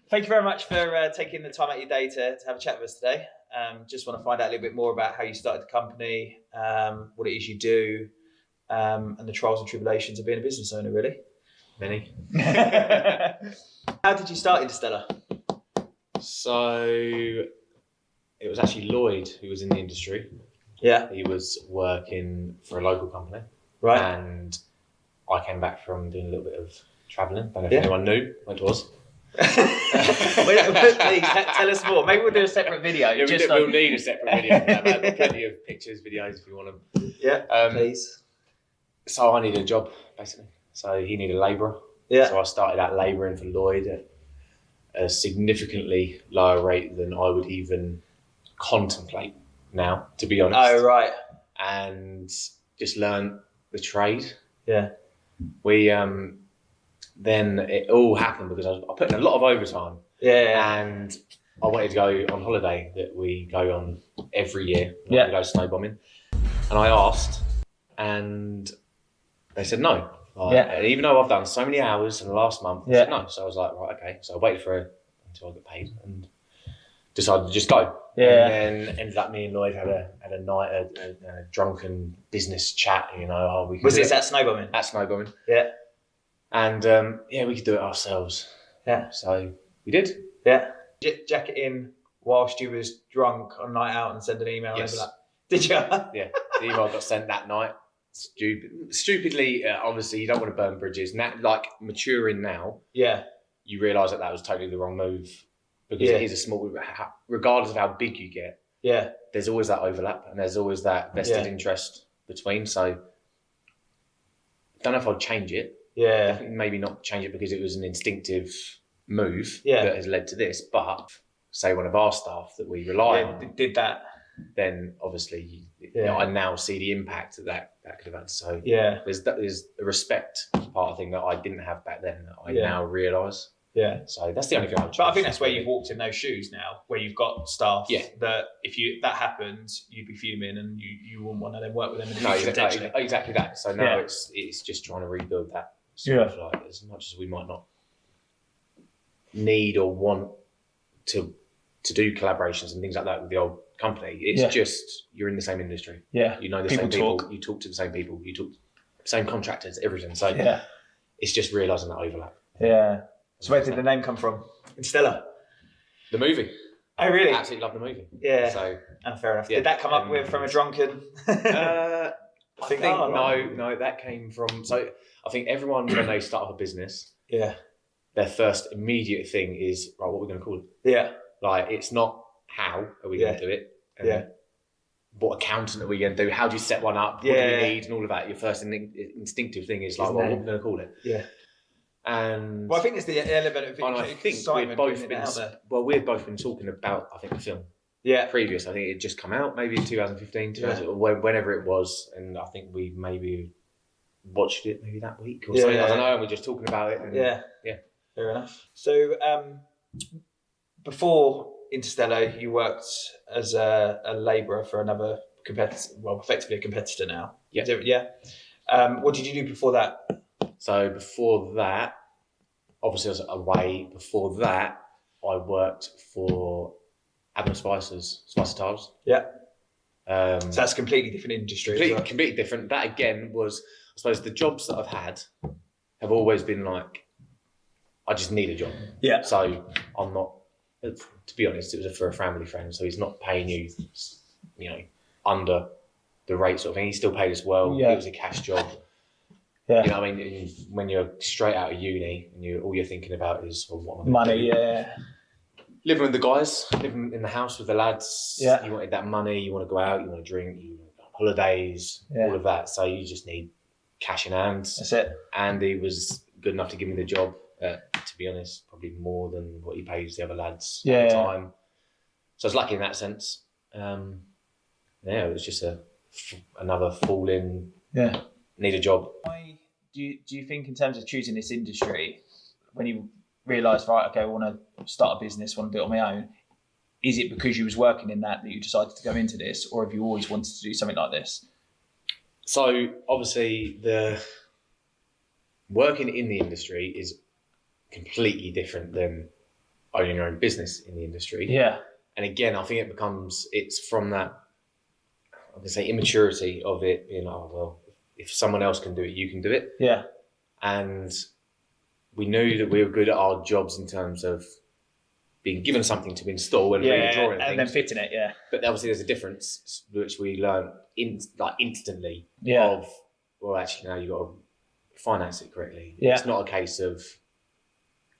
Thank you very much for taking the time out of your day to have a chat with us today. Just want to find out a little bit more about how you started the company, what it is you do, and the trials and tribulations of being a business owner, really. Many. How did you start Interstellar? So it was actually Lloyd who was in the industry. Yeah. He was working for a local company. Right. And I came back from doing a little bit of travelling. Don't know if anyone knew what it was. Please tell us more. Maybe we'll do a separate video. Yeah, we'll need a separate video for that. I've got plenty of pictures, videos if you want them. Yeah, please. So I needed a job, basically. So he needed a labourer. Yeah. So I started out labouring for Lloyd at a significantly lower rate than I would even contemplate now, to be honest. Oh, right. And just learned the trade. Yeah. We then it all happened because I put in a lot of overtime. Yeah. And I wanted to go on holiday that we go on every year. We go snowbombing. And I asked, and they said no. And even though I've done so many hours in the last month, they said no. So I was like, right, okay. So I waited until I got paid and decided to just go. Yeah. And then ended up me and Lloyd had a night, a drunken business chat. You know, we could was this at snowbombing? At snowbombing. Yeah. And we could do it ourselves. Yeah. So we did. Yeah. Jacket in whilst you was drunk on night out and send an email over that. Did you? Yeah. The email got sent that night. Stupidly, obviously, you don't want to burn bridges. Now, like maturing now, you realise that was totally the wrong move because it is a small. Regardless of how big you get, there's always that overlap and there's always that vested interest between. So, I don't know if I'd change it. Yeah, definitely maybe not change it because it was an instinctive move that has led to this. But say one of our staff that we rely on did that, then obviously I now see the impact that could have had. So there's a respect part of thing that I didn't have back then that I now realise. Yeah. So that's the only thing I would change. But I think that's where you've walked in those shoes now, where you've got staff that if that happens, you'd be fuming and you wouldn't want to then work with them in the future. Exactly that. So now it's just trying to rebuild that sort of like as much as we might not need or want to do collaborations and things like that with the old company. It's just you're in the same industry. Yeah. You know the same people. You talk to the same people. You talk to the same contractors, everything. So it's just realising that overlap. Yeah. So where did the name come from? Interstellar? The movie. Oh, really? Absolutely love the movie. Yeah. So fair enough. Did that come up from a drunken? I think no, that came from. So I think everyone when they start up a business, their first immediate thing is right. What are we going to call it? Yeah. Like it's not how are we going to do it? What accountant are we going to do? How do you set one up? What do we need and all of that? Your first instinctive thing is like, what are we going to call it? Yeah. And I think it's the element of I think we've both been talking about the film. Yeah. Previous, I think it just come out maybe in 2015, whenever it was, and I think we maybe watched it maybe that week or something. I don't know. And we're just talking about it. And, fair enough. So before Interstellar, you worked as a labourer for another competitor. Well, effectively a competitor now. Yeah. What did you do before that? So before that, obviously I was away. Before that, I worked for Adam Spicer's Spicer Tiles. Yeah. So that's a completely different industry. Completely different. That again was, I suppose, the jobs that I've had have always been like, I just need a job. Yeah. So I'm not, to be honest, it was for a family friend. So he's not paying you, under the rate sort of thing. He still paid us well. Yeah. It was a cash job. Yeah. You know what I mean? When you're straight out of uni and all you're thinking about is what am I money, do? Living with the guys, living in the house with the lads. Yeah. You wanted that money, you want to go out, you want to drink, you want holidays, all of that. So you just need cash in hand. That's it. And he was good enough to give me the job, to be honest, probably more than what he pays the other lads at the time. So I was lucky in that sense. It was just another fall in. Yeah. Need a job. Do you think in terms of choosing this industry, when you realise, right, okay, I want to start a business, want to do it on my own, is it because you was working in that you decided to go into this, or have you always wanted to do something like this? So obviously the working in the industry is completely different than owning your own business in the industry. Yeah. And again, I think it's from that, I'm going to say, immaturity of it, well, if someone else can do it, you can do it. Yeah. And we knew that we were good at our jobs in terms of being given something to install and redrawing and then fitting it, But obviously there's a difference, which we learned instantly of, well, actually, now you've got to finance it correctly. Yeah. It's not a case of,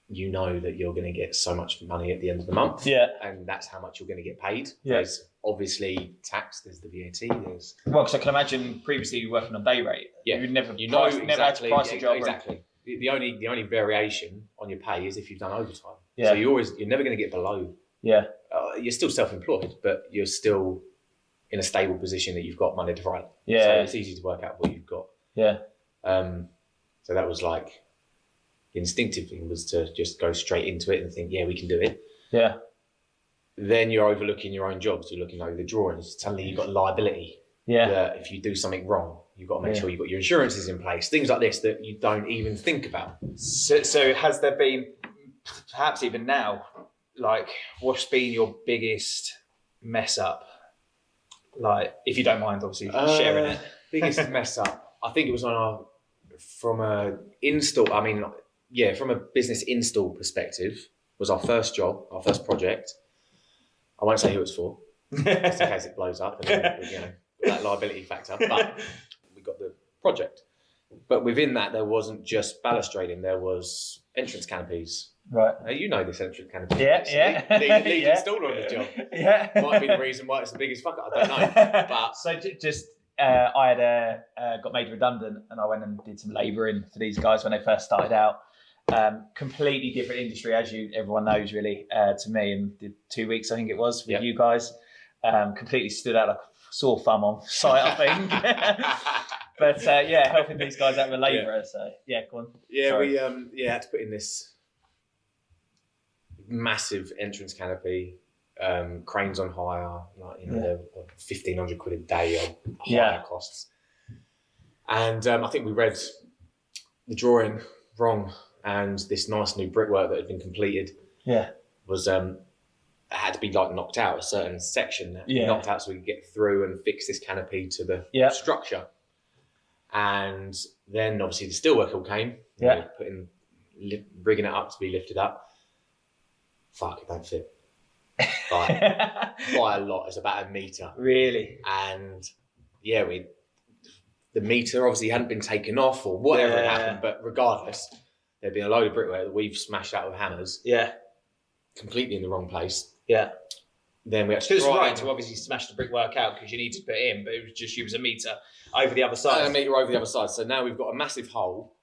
that you're going to get so much money at the end of the month. Yeah. And that's how much you're going to get paid. Yeah. There's obviously tax, there's the VAT, there's... Well, because I can imagine previously you were working on day rate. Yeah. You never, exactly, never had to price a job. Exactly. The only variation on your pay is if you've done overtime. Yeah. So you're never going to get below. Yeah. You're still self-employed, but you're still in a stable position that you've got Monday to Friday. Yeah. So it's easy to work out what you've got. Yeah. So that was like, the instinctive thing was to just go straight into it and think, yeah, we can do it. Yeah. Then you're overlooking your own jobs. You're looking over the drawings. Suddenly you've got liability. Yeah. That if you do something wrong, you've got to make sure you've got your insurances in place. Things like this that you don't even think about. So has there been, perhaps even now, like, what's been your biggest mess up? Like, if you don't mind, obviously, sharing it. Biggest mess up. I think it was from a business install perspective, was our first job, our first project. I won't say who it's for, just in case it blows up, and then, that liability factor. But we got the project. But within that, there wasn't just balustrading, there was entrance canopies. Right. You know this entrance canopy. Yeah. Lead installer on the job. Yeah. Might be the reason why it's the biggest fuck up, I don't know. But so just, I had got made redundant, and I went and did some labouring for these guys when they first started out. Completely different industry, as everyone knows, really, to me. And did 2 weeks, I think it was, with you guys. Completely stood out like a sore thumb on site, I think. But helping these guys out with a labourer. Yeah. So go on. Yeah, Sorry. we had to put in this massive entrance canopy, cranes on hire, they're 1,500 quid a day on hire costs. And I think we read the drawing wrong, and this nice new brickwork that had been completed was had to be knocked out, a certain section that knocked out so we could get through and fix this canopy to the structure. And then obviously the steelwork all came, rigging it up to be lifted up. Fuck, it don't fit. By a lot. It's about 1 metre. Really? And the metre obviously hadn't been taken off or whatever had happened, but regardless, there'd been a load of brickwork that we've smashed out with hammers. Yeah. Completely in the wrong place. Yeah. Then we actually to obviously smash the brickwork out because you need to put it in, but it was just you was 1 metre over the other side. 1 metre over the other side. So now we've got a massive hole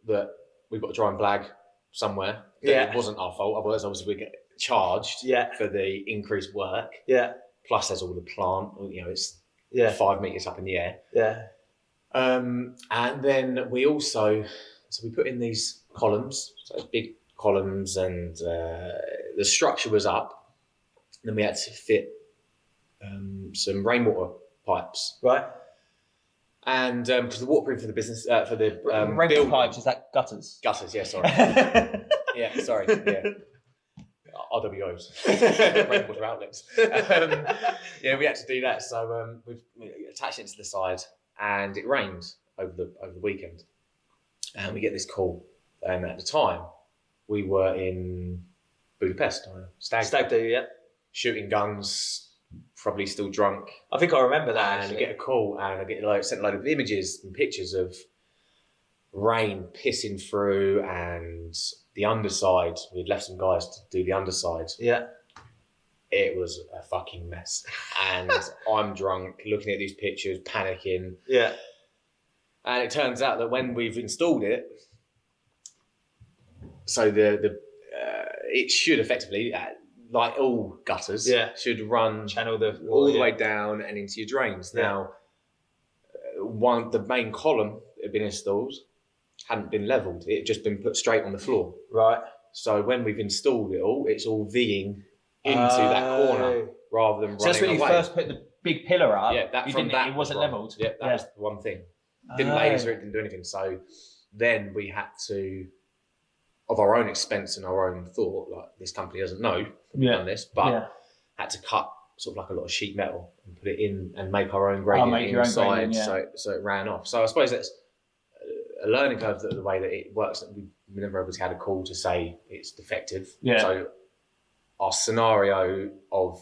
that we've got to try and blag somewhere. It wasn't our fault. Otherwise, obviously, we get charged for the increased work. Yeah. Plus, there's all the plant. It's 5 metres up in the air. Yeah. And then we also, we put in these columns, so big columns, and the structure was up. Then we had to fit some rainwater pipes. Right. And because the waterproof for the business, for the rainwater pipes, is that gutters? Gutters, yeah, sorry. RWOs, rainwater outlets. We had to do that. So we attached it to the side, and it rained over the weekend. And we get this call, and at the time, we were in Budapest on a stag do, shooting guns, probably still drunk. I think I remember that. And I get a call, and I get sent a load of images and pictures of rain pissing through, and the underside. We'd left some guys to do the underside. Yeah. It was a fucking mess. And I'm drunk, looking at these pictures, panicking. Yeah. And it turns out that when we've installed it, so it should effectively, like all gutters, should run channel all the way down and into your drains. Now, the main column that had been installed hadn't been levelled. It had just been put straight on the floor. Right. So when we've installed it all, it's all Ving into that corner rather than running away. So that's when you first put the big pillar up. Yeah, it wasn't levelled. Yeah, that was the one thing. Didn't laser it, didn't do anything. So then we had to of our own expense and our own thought, like this company doesn't know that we've done this, but had to cut sort of like a lot of sheet metal and put it in and make our own gradient inside, so it ran off. So I suppose that's a learning curve, the way that it works. That we never obviously had a call to say it's defective. Yeah. So our scenario of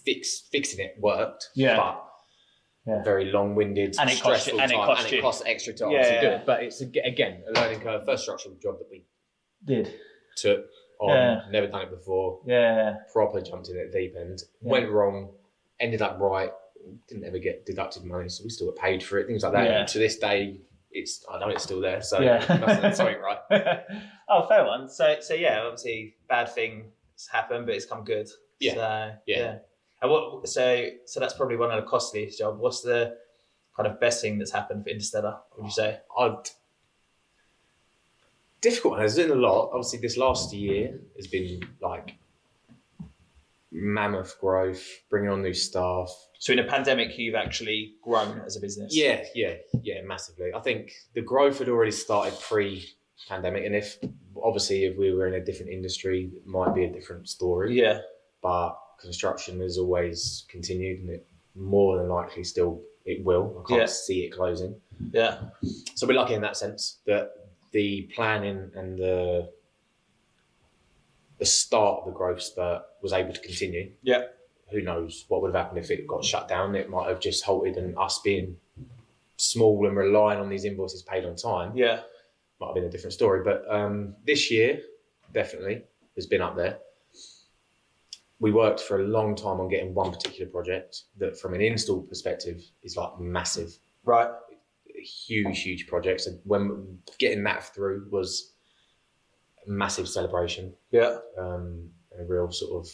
fixing it worked. Yeah. But very long-winded, and stressful time, and it costs extra to obviously do it. But it's again a learning curve. First structural job that we took on, never done it before. Yeah. Proper jumped in at the deep end. Went wrong, ended up right. Didn't ever get deducted money, so we still got paid for it. Things like that. Yeah. And to this day, I know it's still there. So that's something right. Oh, fair one. So obviously bad things happen, but it's come good. Yeah. So, yeah. And so that's probably one of the costliest jobs. What's the kind of best thing that's happened for Interstellar, would you say? Difficult. There's been a lot. Obviously, this last year has been like mammoth growth, bringing on new staff. So in a pandemic, you've actually grown as a business? Yeah, massively. I think the growth had already started pre-pandemic, and if we were in a different industry, it might be a different story. Yeah. But construction has always continued, and it more than likely still it will. I can't see it closing. Yeah. So we're lucky in that sense that the planning and the start of the growth spurt was able to continue. Yeah. Who knows what would have happened if it got shut down? It might have just halted, and us being small and relying on these invoices paid on time. Yeah. Might have been a different story. But this year, definitely, has been up there. We worked for a long time on getting one particular project that, from an install perspective, is like massive. Right. Huge project. So when getting that through was a massive celebration. Yeah. And a real sort of,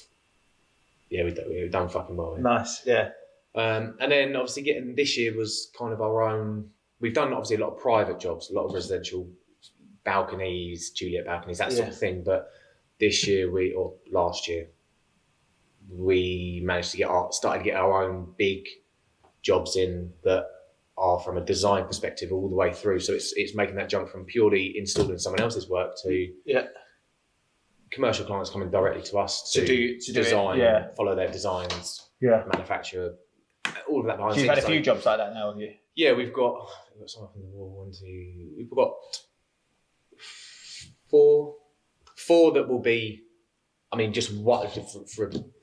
we've done fucking well. Nice. Yeah. And then obviously getting this year was kind of our own. We've done obviously a lot of private jobs, a lot of residential balconies, Juliet balconies, that sort of thing. But this year last year, we managed to started to get our own big jobs in that are from a design perspective all the way through. So it's making that jump from purely installing someone else's work to commercial clients coming directly to us to design, follow their designs, manufacture, all of that behind the scenes. You've had a few jobs like that now, have you? Yeah, we've got some up in the wall. We've got four that will be. I mean, just what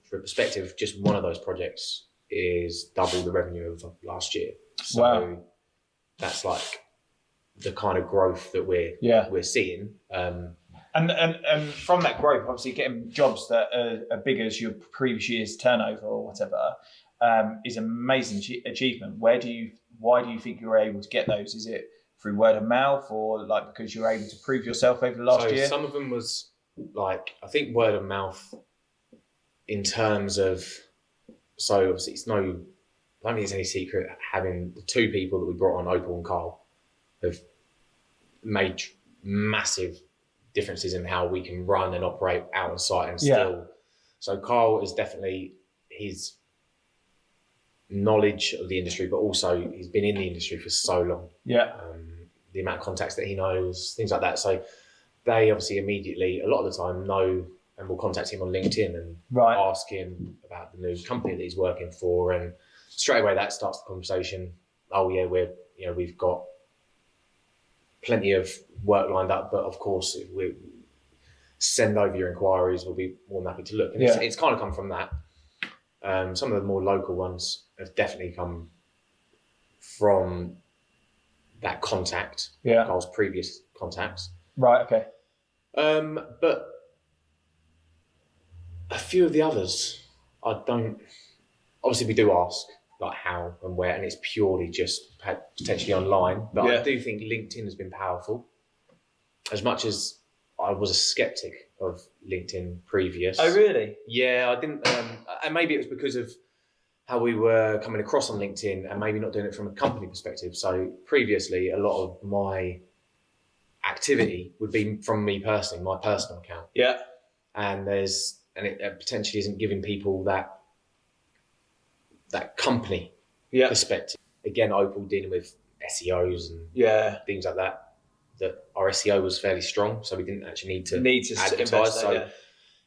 for perspective, just one of those projects is double the revenue of last year. So that's like the kind of growth that we're seeing. And from that growth, obviously getting jobs that are big as your previous year's turnover or whatever is an amazing achievement. Why do you think you were able to get those? Is it through word of mouth, or like because you were able to prove yourself over the last year? Some of them was like, I think word of mouth in terms of, so obviously I don't think it's any secret having the two people that we brought on, Opal and Carl, have made massive differences in how we can run and operate out on site and still. So Carl is definitely his knowledge of the industry, but also he's been in the industry for so long. Yeah. The amount of contacts that he knows, things like that. So they obviously immediately, a lot of the time, know and will contact him on LinkedIn and ask him about the new company that he's working for, and straight away that starts the conversation. Oh yeah, we've got plenty of work lined up, but of course if we send over your inquiries, we'll be more than happy to look. And it's kind of come from that. Some of the more local ones have definitely come from that contact, Carl's previous contacts. Right. Okay. But a few of the others, I don't. Obviously, we do ask like how and where, and it's purely just potentially online. But I do think LinkedIn has been powerful. As much as I was a skeptic of LinkedIn previous. Oh, really? Yeah, I didn't. And maybe it was because of how we were coming across on LinkedIn, and maybe not doing it from a company perspective. So previously, a lot of my activity would be from me personally, my personal account. Yeah. And it potentially isn't giving people that company perspective. Again, Opal dealing with SEOs and things like that. that our SEO was fairly strong, so we didn't actually need to advertise. So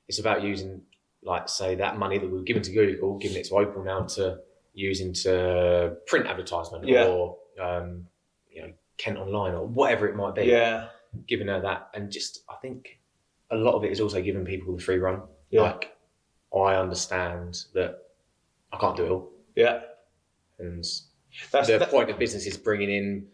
it's about using, like, say, that money that we were given to Google, giving it to Opal now to use into print advertisement or Kent Online or whatever it might be. Yeah, giving her that, and just I think a lot of it is also giving people the free run. Yeah. Like, I understand that I can't do it all. Yeah, and the point of business is bringing in,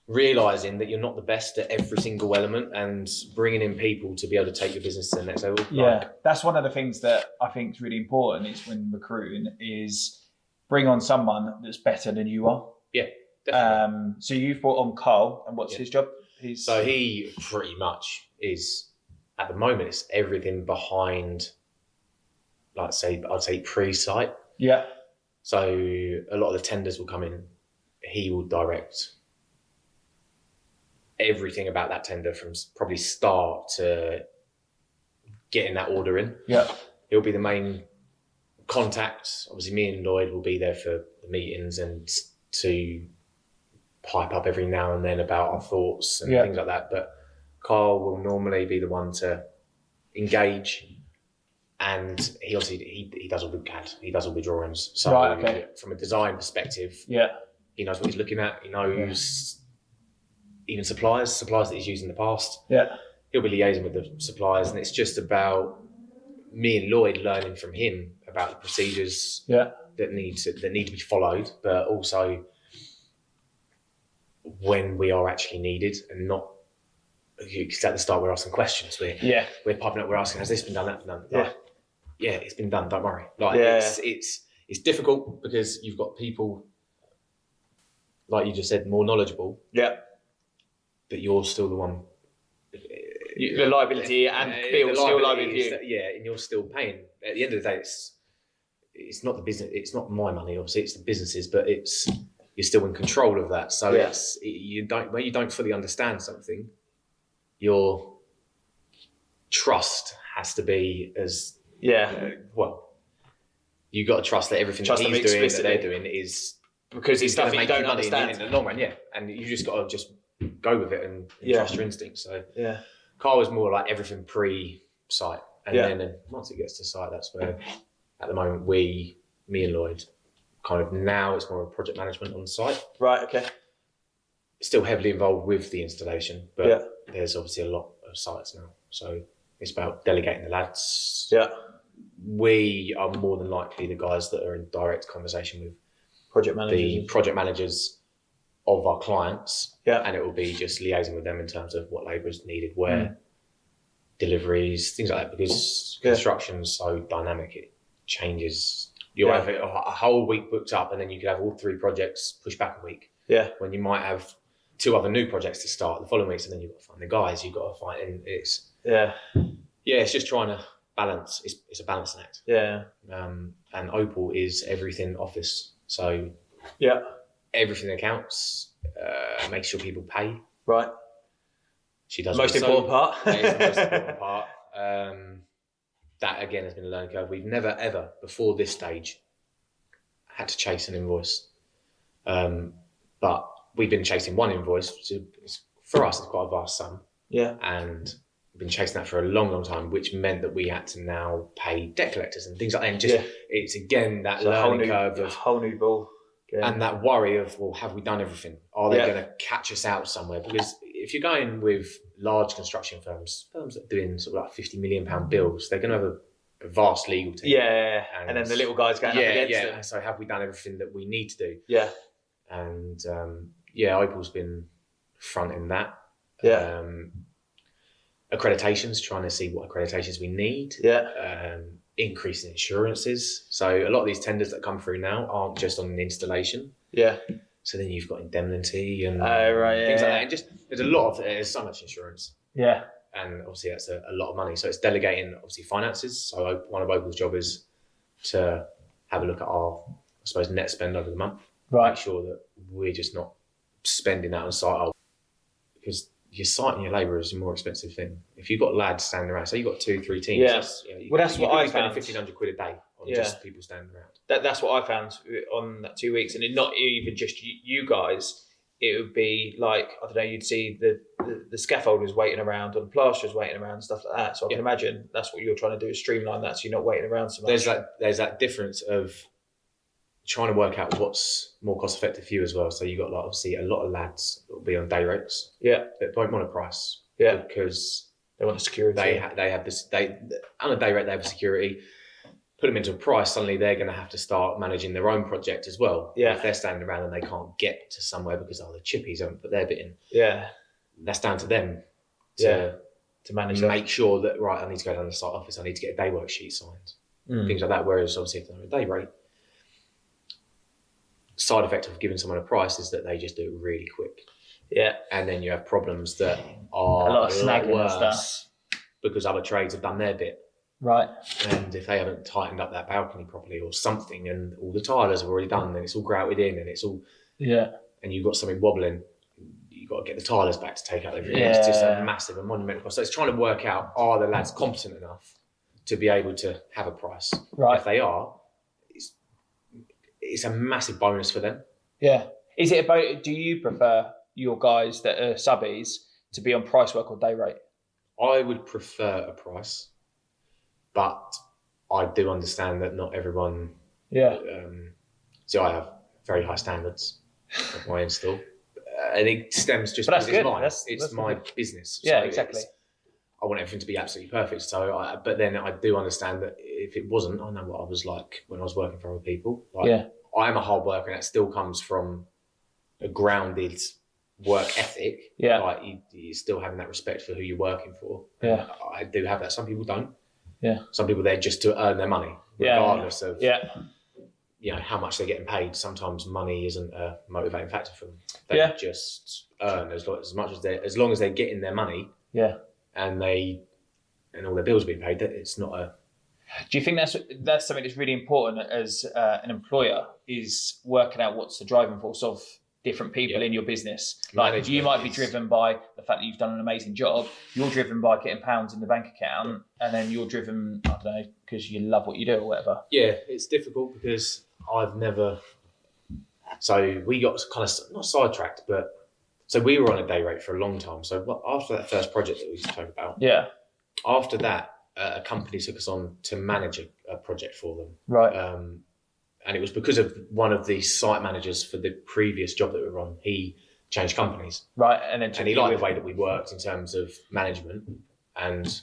realizing that you're not the best at every single element, and bringing in people to be able to take your business to the next level. Yeah, that's one of the things that I think is really important is when recruiting is bring on someone that's better than you are. Yeah, definitely. So you've brought on Carl, and what's his job? So he pretty much is, at the moment, it's everything behind, like, say, I'd say pre-site. Yeah. So a lot of the tenders will come in. He will direct everything about that tender from probably start to getting that order in. Yeah. He'll be the main contact. Obviously, me and Lloyd will be there for the meetings and to pipe up every now and then about our thoughts and things like that. But Carl will normally be the one to engage, and he obviously he does all the CAD, he does all the drawings. So from a design perspective, he knows what he's looking at. He knows even suppliers that he's used in the past. Yeah, he'll be liaising with the suppliers, and it's just about me and Lloyd learning from him about the procedures that need to be followed, but also when we are actually needed, and not, because at the start we're asking questions. We're popping up. We're asking, has this been done? That been done? It's been done. Don't worry. It's difficult because you've got people, like you just said, more knowledgeable. Yeah. But you're still the one. The liability and bill still lie with you. And you're still paying. At the end of the day, it's not the business. It's not my money. Obviously, it's the business's. But you're still in control of that. So when you don't fully understand something, your trust has to be as you got to trust that everything that he's doing, that they're doing, is because it's stuff you don't understand in the long run. And you just got to just go with it and trust your instincts. So Carl is more like everything pre-site, and then once it gets to site, that's where at the moment me and Lloyd, kind of, now it's more of project management on site. Right. Okay. Still heavily involved with the installation, but there's obviously a lot of sites now, so it's about delegating the lads. Yeah. We are more than likely the guys that are in direct conversation with the project managers of our clients. Yeah. And it will be just liaising with them in terms of what labour is needed, where, deliveries, things like that, because construction's so dynamic, it changes. You'll have a whole week booked up, and then you could have all 3 projects pushed back a week. Yeah. When you might have 2 other new projects to start the following weeks, and then you've got to find the guys, you've got to find, and it's it's just trying to balance. It's a balancing act. Yeah. And Opal is everything office, so everything that counts. Makes sure people pay. Right. She does the most important part. That is the most important part. That again has been a learning curve. We've never ever before this stage had to chase an invoice, but we've been chasing one invoice, which is, for us, it's quite a vast sum. Yeah. And we've been chasing that for a long, long time, which meant that we had to now pay debt collectors and things like that. And just it's again that learning curve of a whole new ball. And that worry of, well, have we done everything? Are they going to catch us out somewhere? Because if you're going with large construction firms that are doing sort of like £50 million bills, they're going to have a vast legal team. Yeah, and then the little guys going up against them. So have we done everything that we need to do? Yeah. And Opal's been fronting that. Yeah. Accreditations, trying to see what accreditations we need. Yeah. Increase in insurances. So a lot of these tenders that come through now aren't just on an installation. Yeah. So then you've got indemnity and things like that. And just there's so much insurance. Yeah. And obviously that's a lot of money. So it's delegating obviously finances. So one of Opal's job is to have a look at our, I suppose, net spend over the month. Right. Make sure that we're just not spending that on site, because your site and your labour is a more expensive thing. If you've got lads standing around, so you've got 2-3 teams. Yeah. That's what I found. £1,500 a day on just people standing around. That's what I found on that 2 weeks, and not even just you guys. it would be like, I don't know, you'd see the scaffolders waiting around or the plasterers waiting around and stuff like that. So I can imagine that's what you're trying to do, is streamline that so you're not waiting around so much. There's that difference of trying to work out what's more cost effective for you as well. So you got obviously a lot of lads that will be on day rates. Yeah. That don't want a price. Yeah. Because they want the security. They have this, on a day rate they have security. Put them into a price, suddenly they're going to have to start managing their own project as well. Yeah. If they're standing around and they can't get to somewhere because the chippies haven't put their bit in. Yeah. That's down to them to manage make sure that, right, I need to go down to the site office, I need to get a day worksheet signed. Things like that. Whereas obviously if they're on a day rate, side effect of giving someone a price is that they just do it really quick. Yeah. And then you have problems that are a lot of snagging and stuff because other trades have done their bit. Right. And if they haven't tightened up that balcony properly or something, and all the tilers have already done, and it's all grouted in, and it's all and you've got something wobbling, you've got to get the tilers back to take out everything. Yeah. It's just a massive and monumental cost. So it's trying to work out, are the lads competent enough to be able to have a price? Right. If they are, it's a massive bonus for them. Yeah. Is it about, do you prefer your guys that are subbies to be on price work or day rate? I would prefer a price, but I do understand that not everyone. Yeah. So I have very high standards of my install, and it stems just because it's mine. It's my business. Yeah, exactly. I want everything to be absolutely perfect. So, but then I do understand that if it wasn't, I know what I was like when I was working for other people. Like, I am a hard worker, and that still comes from a grounded work ethic. Yeah. Like you still having that respect for who you're working for. Yeah. I do have that. Some people don't. Yeah. Some people, they're just to earn their money, regardless of how much they're getting paid. Sometimes money isn't a motivating factor for them. They just earn as long as they're getting their money. Yeah. And all their bills being paid. It's not a. Do you think that's something that's really important as an employer, is working out what's the driving force of different people in your business? Like you might be driven by the fact that you've done an amazing job. You're driven by getting pounds in the bank account, and then you're driven, I don't know, because you love what you do or whatever. Yeah, it's difficult because I've never. So we got kind of not sidetracked, but so we were on a day rate for a long time. So after that first project that we spoke about, after that, a company took us on to manage a project for them. Right. And it was because of one of the site managers for the previous job that we were on. He changed companies. Right. And he liked the way that we worked in terms of management, and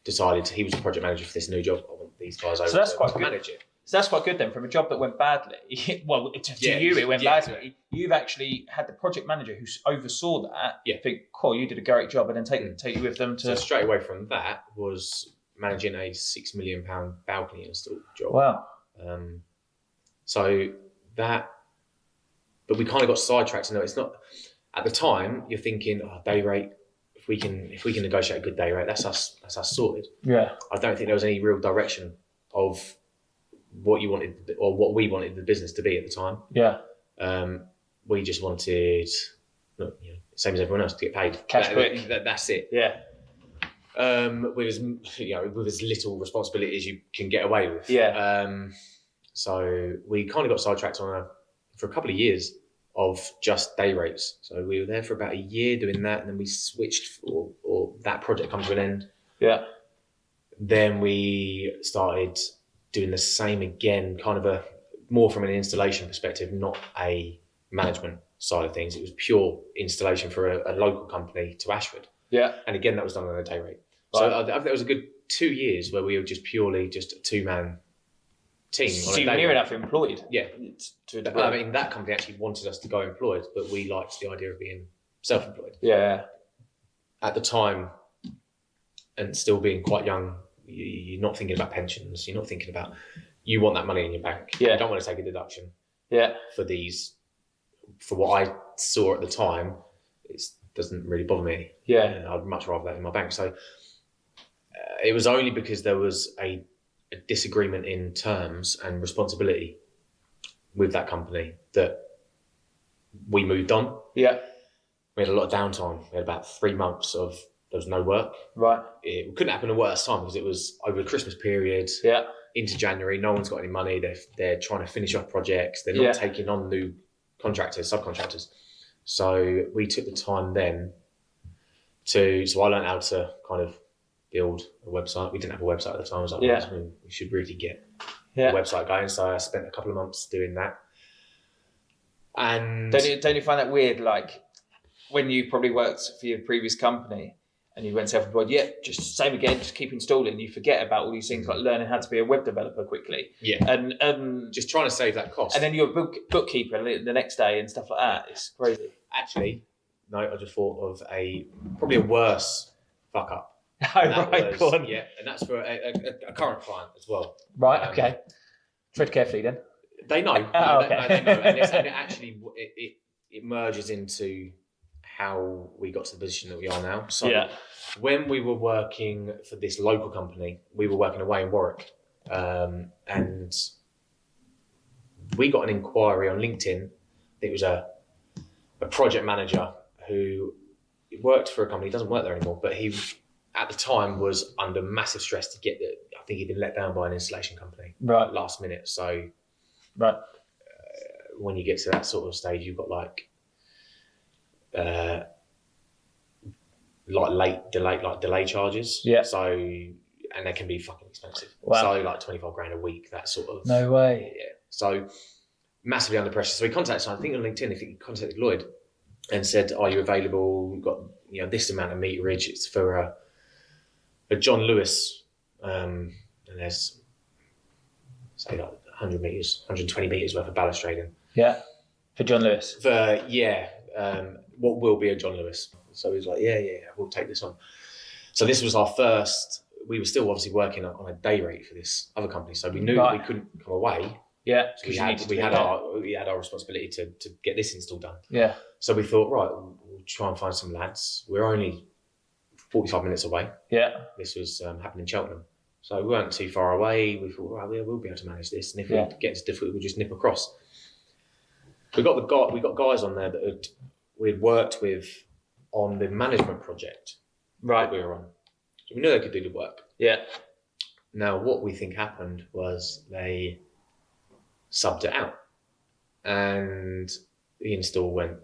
decided he was a project manager for this new job. I want these guys over to manage it. So that's quite good then. From a job that went badly, well, to you it went badly. Exactly. You've actually had the project manager who oversaw that. Yeah. Think, cool, you did a great job, and then take you with them to. So straight away from that was managing a £6 million balcony install job. Wow. So that, but we kind of got sidetracked. No, it's not. At the time, you're thinking, day rate. If we can negotiate a good day rate, that's us sorted. Yeah. I don't think there was any real direction of what you wanted or what we wanted the business to be at the time. Yeah. We just wanted, same as everyone else, to get paid. Cash quick. That's it. Yeah. With as little responsibility as you can get away with. Yeah. So we kind of got sidetracked for a couple of years of just day rates. So we were there for about a year doing that, and then we switched, or that project come to an end. Yeah. Then we started doing the same again, kind of more from an installation perspective, not a management side of things. It was pure installation for a local company to Ashford. Yeah. And again, that was done on a day rate. Right. So I think there was a good 2 years where we were just purely just a two-man team. So you were near enough employed. Yeah. To a degree. I mean, that company actually wanted us to go employed, but we liked the idea of being self-employed. Yeah. At the time, and still being quite young, you're not thinking about pensions. You're not thinking about, you want that money in your bank. Yeah. You don't want to take a deduction. Yeah. For what I saw at the time, it doesn't really bother me. Yeah. I'd much rather that in my bank. So it was only because there was a disagreement in terms and responsibility with that company that we moved on. Yeah. We had a lot of downtime. We had about 3 months of there was no work. Right. It couldn't happen at worse time because it was over the Christmas period. Yeah. Into January, no one's got any money. They're trying to finish off projects. They're not taking on new contractors, subcontractors. So we took the time then so I learned how to kind of build a website. We didn't have a website at the time. I was like, we should really get a website going. So I spent a couple of months doing that. And don't you find that weird, like when you probably worked for your previous company and you went self-employed, just same again, just keep installing. You forget about all these things like learning how to be a web developer quickly. Yeah. And just trying to save that cost. And then you're a bookkeeper the next day and stuff like that. It's crazy. Actually, no, I just thought of probably a worse fuck up. Go on. Yeah, and that's for a current client as well. Right, okay. Tread carefully then. They know. Okay. They know. And it actually it merges into how we got to the position that we are now. So when we were working for this local company, we were working away in Warwick, and we got an inquiry on LinkedIn. It was a project manager who worked for a company. He doesn't work there anymore, but he at the time was under massive stress to get it. I think he'd been let down by an installation company last minute. So when you get to that sort of stage, you've got like delay charges. Yeah. So and they can be fucking expensive. Wow. So like 25 grand a week, that sort of. No way. Yeah. So massively under pressure. So he contacted, I think on LinkedIn, he contacted Lloyd and said, "Are you available? We've got this amount of meterage. It's for a John Lewis, and there's say like 100 meters, 120 meters worth of balustrading." Yeah, for John Lewis. What will be a John Lewis? So he was like, "Yeah, we'll take this on." So this was our first. We were still obviously working on a day rate for this other company, so we knew that we couldn't come away. Yeah, so we had our responsibility to get this install done. Yeah. So we thought, right, we'll try and find some lads. We're only 45 minutes away. Yeah. This was happening in Cheltenham. So we weren't too far away. We thought, right, we'll be able to manage this. And if we get into difficulty, we'll just nip across. We got guys on there that we'd worked with on the management project that we were on. So we knew they could do the work. Yeah. Now, what we think happened was they subbed it out. And the install went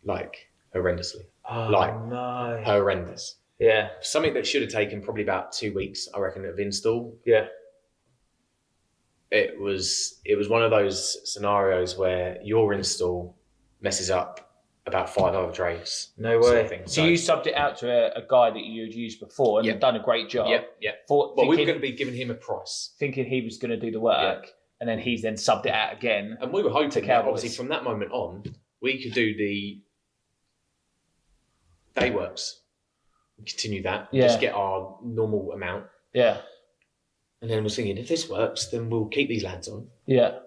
like horrendously. Oh, no. Horrendous. Yeah. Something that should have taken probably about 2 weeks, I reckon, of install. Yeah. It was one of those scenarios where your install messes up about 5 other trades. No way. So you subbed it out to a guy that you had used before and had done a great job. Yeah. We were going to be giving him a price. Thinking he was going to do the work, and then he's then subbed it out again. And we were hoping that obviously from that moment on, we could do the day works. Continue that. Just get our normal amount. Yeah. And then we're thinking, if this works, then we'll keep these lads on. Yeah.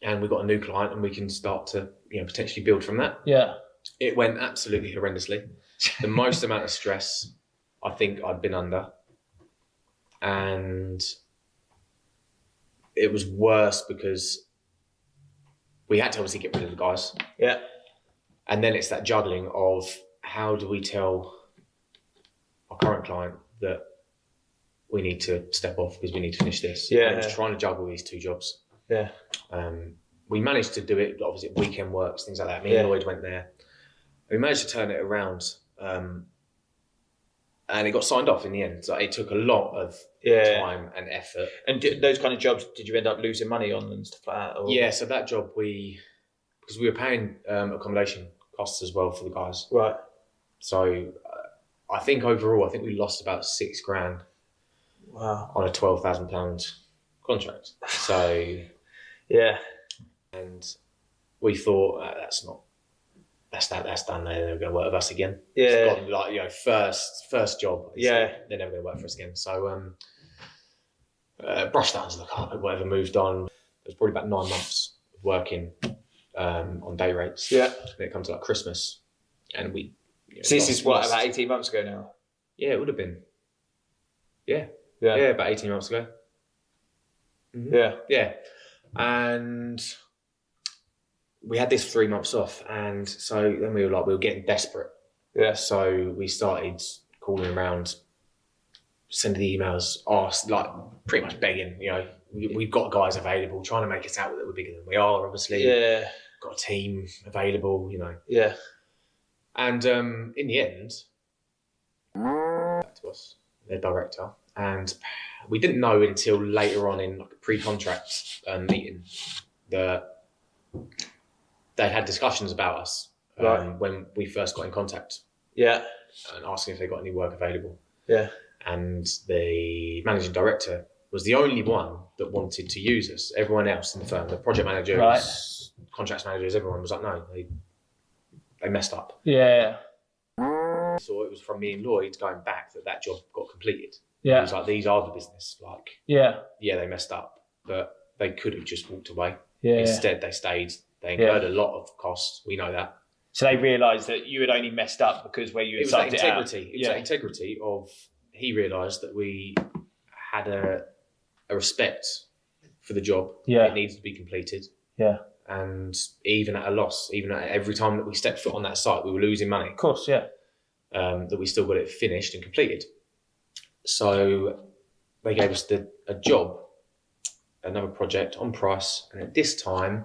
And we've got a new client and we can start to potentially build from that. Yeah. It went absolutely horrendously. The most amount of stress I think I'd been under. And it was worse because we had to obviously get rid of the guys. Yeah. And then it's that juggling of how do we tell our current client that we need to step off because we need to finish this. Yeah. And just trying to juggle these two jobs. Yeah. We managed to do it, obviously weekend works, things like that. Me and Lloyd went there. We managed to turn it around. And it got signed off in the end. So it took a lot of time and effort. And those kind of jobs, did you end up losing money on and stuff like that? Or? Yeah, so that job because we were paying accommodation costs as well for the guys. Right. So I think overall, we lost about $6,000. Wow. On a £12,000 contract. So yeah. And we thought that's done. They're never going to work with us again. Yeah. It's got, first job. They're never going to work for us again. So brushed that under the carpet. Whatever, moved on. It was probably about 9 months of working on day rates. Yeah. Then it comes to like Christmas, and we. So this is about 18 months ago now. Yeah, it would have been. Yeah. Yeah. Yeah, about 18 months ago. Mm-hmm. Yeah. Yeah. And we had this 3 months off. And so then we were getting desperate. Yeah. So we started calling around, sending emails, pretty much begging, we've got guys available, trying to make it out that we're bigger than we are, obviously. Yeah. Got a team available, Yeah. And in the end, back to us, their director, and we didn't know until later on in like a pre-contract meeting that they had discussions about us when we first got in contact. Yeah. And asking if they got any work available. Yeah. And the managing director was the only one that wanted to use us. Everyone else in the firm, the project managers, contracts managers, everyone was like, no, they messed up. Yeah. So it was from me and Lloyd going back that job got completed. Yeah. He was like, these are the business. Like, yeah, they messed up, but they could have just walked away. Yeah. Instead, they stayed. They incurred a lot of costs. We know that. So they realised that you had only messed up because where you had subbed it out. It was that integrity of, he realised that we had a respect for the job. Yeah. It needed to be completed. Yeah. And even at a loss, even at every time that we stepped foot on that site, we were losing money. Of course, yeah. That we still got it finished and completed. So they gave us a job, another project on price. And at this time,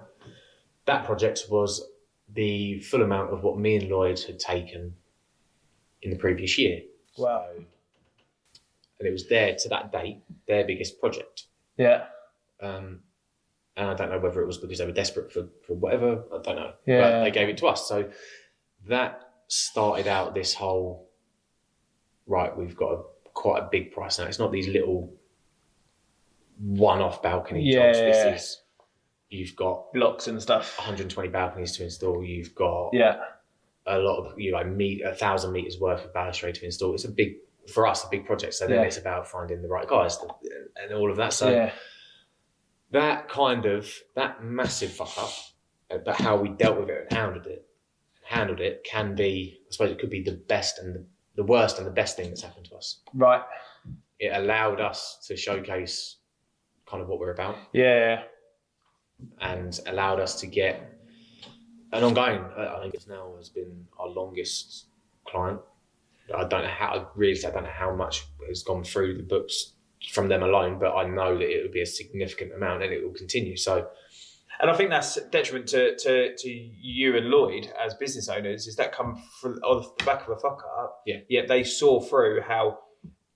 that project was the full amount of what me and Lloyd had taken in the previous year. Wow. And it was to that date, their biggest project. Yeah. And I don't know whether it was because they were desperate for whatever, I don't know. Yeah. But they gave it to us. So that started out this whole, right, we've got quite a big price now. It's not these little one-off balcony jobs. This is, you've got blocks and stuff, 120 balconies to install. You've got a lot of 1,000 meters worth of balustrade to install. It's for us a big project. So then it's about finding the right guys and all of that. So that massive fuck up, but how we dealt with it and handled it can be, I suppose it could be the best and the worst and the best thing that's happened to us. Right. It allowed us to showcase kind of what we're about. Yeah. And allowed us to get an ongoing, I think it's now has been our longest client. I don't know how much has gone through the books from them alone, but I know that it would be a significant amount and it will continue. So, and I think that's detriment to you and Lloyd as business owners, is that come from off the back of a fuck up. Yeah. Yet they saw through how,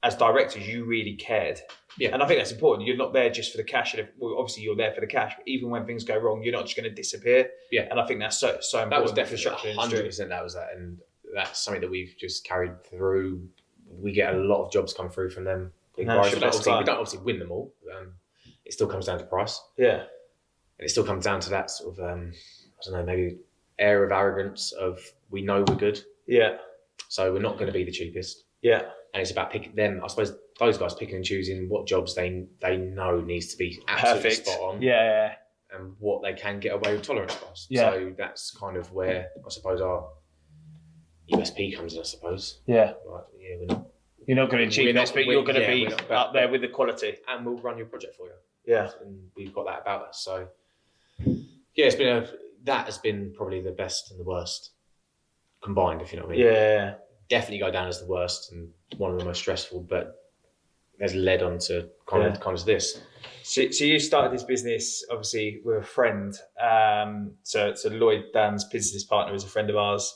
as directors, you really cared. Yeah. And I think that's important. You're not there just for the cash. Well, obviously you're there for the cash, but even when things go wrong, you're not just going to disappear. Yeah. And I think that's so important. That was definitely 100%. That was that. And that's something that we've just carried through. We get a lot of jobs come through from them. We don't obviously win them all. It still comes down to price. Yeah. And it still comes down to that sort of, I don't know, maybe air of arrogance of, we know we're good. Yeah. So we're not going to be the cheapest. Yeah. And it's about picking them, I suppose, those guys picking and choosing what jobs they know needs to be absolutely spot on. Yeah. And what they can get away with tolerance costs. Yeah. So that's kind of where I suppose our USP comes in, I suppose. Yeah. Like, you're not going to achieve this, but you're going to be up there with the quality. And we'll run your project for you. Yeah. And we've got that about us. So yeah, that has been probably the best and the worst combined, if you know what I mean. Yeah. Definitely go down as the worst and one of the most stressful, but has led on to kind of this. So you started this business obviously with a friend. So Lloyd, Dan's business partner, is a friend of ours.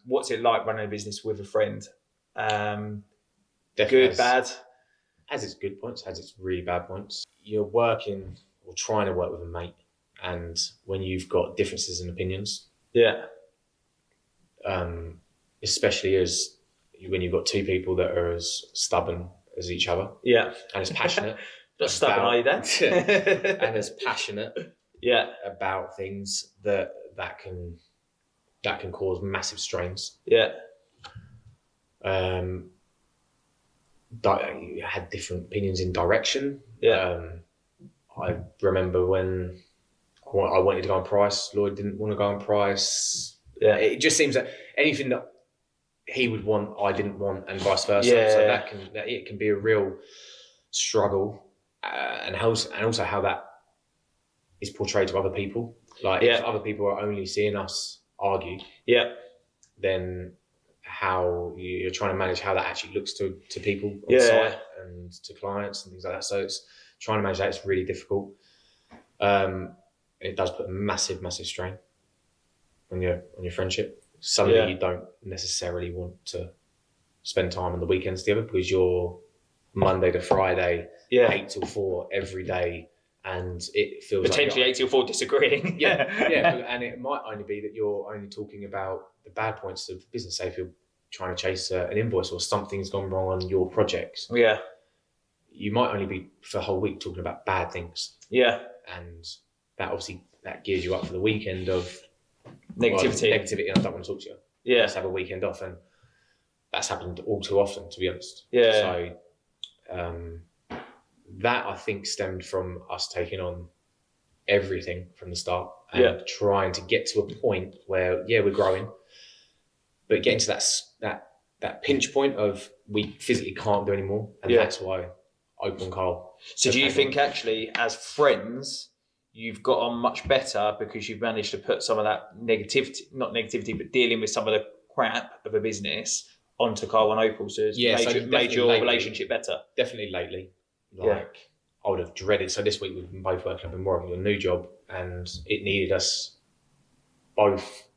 What's it like running a business with a friend? Good, bad? Has its good points, has its really bad points. You're working or trying to work with a mate, and when you've got differences in opinions, especially when you've got two people that are as stubborn as each other, and as passionate. Not stubborn, are you, Dan? And as passionate, about things that can cause massive strains. Yeah. You had different opinions in direction. Yeah. I remember when I wanted to go on price, Lloyd didn't want to go on price. Yeah. It just seems that anything that he would want, I didn't want, and vice versa. Yeah. So it can be a real struggle, and also how that is portrayed to other people. Like if other people are only seeing us argue, then how you're trying to manage how that actually looks to people on site and to clients and things like that. So it's trying to manage that. It's really difficult. It does put a massive strain on your friendship. suddenly you don't necessarily want to spend time on the weekends together because you're Monday to Friday, 8 till 4 every day, and it feels potentially like 8 till 4 disagreeing. yeah, and it might only be that you're only talking about the bad points of the business. Say if you're trying to chase an invoice or something's gone wrong on your projects, you might only be for a whole week talking about bad things. And that obviously that gears you up for the weekend of negativity, and I don't want to talk to you. Let's have a weekend off, and that's happened all too often, to be honest. So that I think stemmed from us taking on everything from the start and trying to get to a point where we're growing, but getting to that pinch point of we physically can't do anymore, and that's why Opal and Carl. So do you think actually as friends you've got on much better because you've managed to put some of that not negativity, but dealing with some of the crap of a business onto Carl and Opal, so it's made your relationship better? Definitely lately. I would have dreaded. So this week we've been both working up in Warwick with a new job, and it needed us both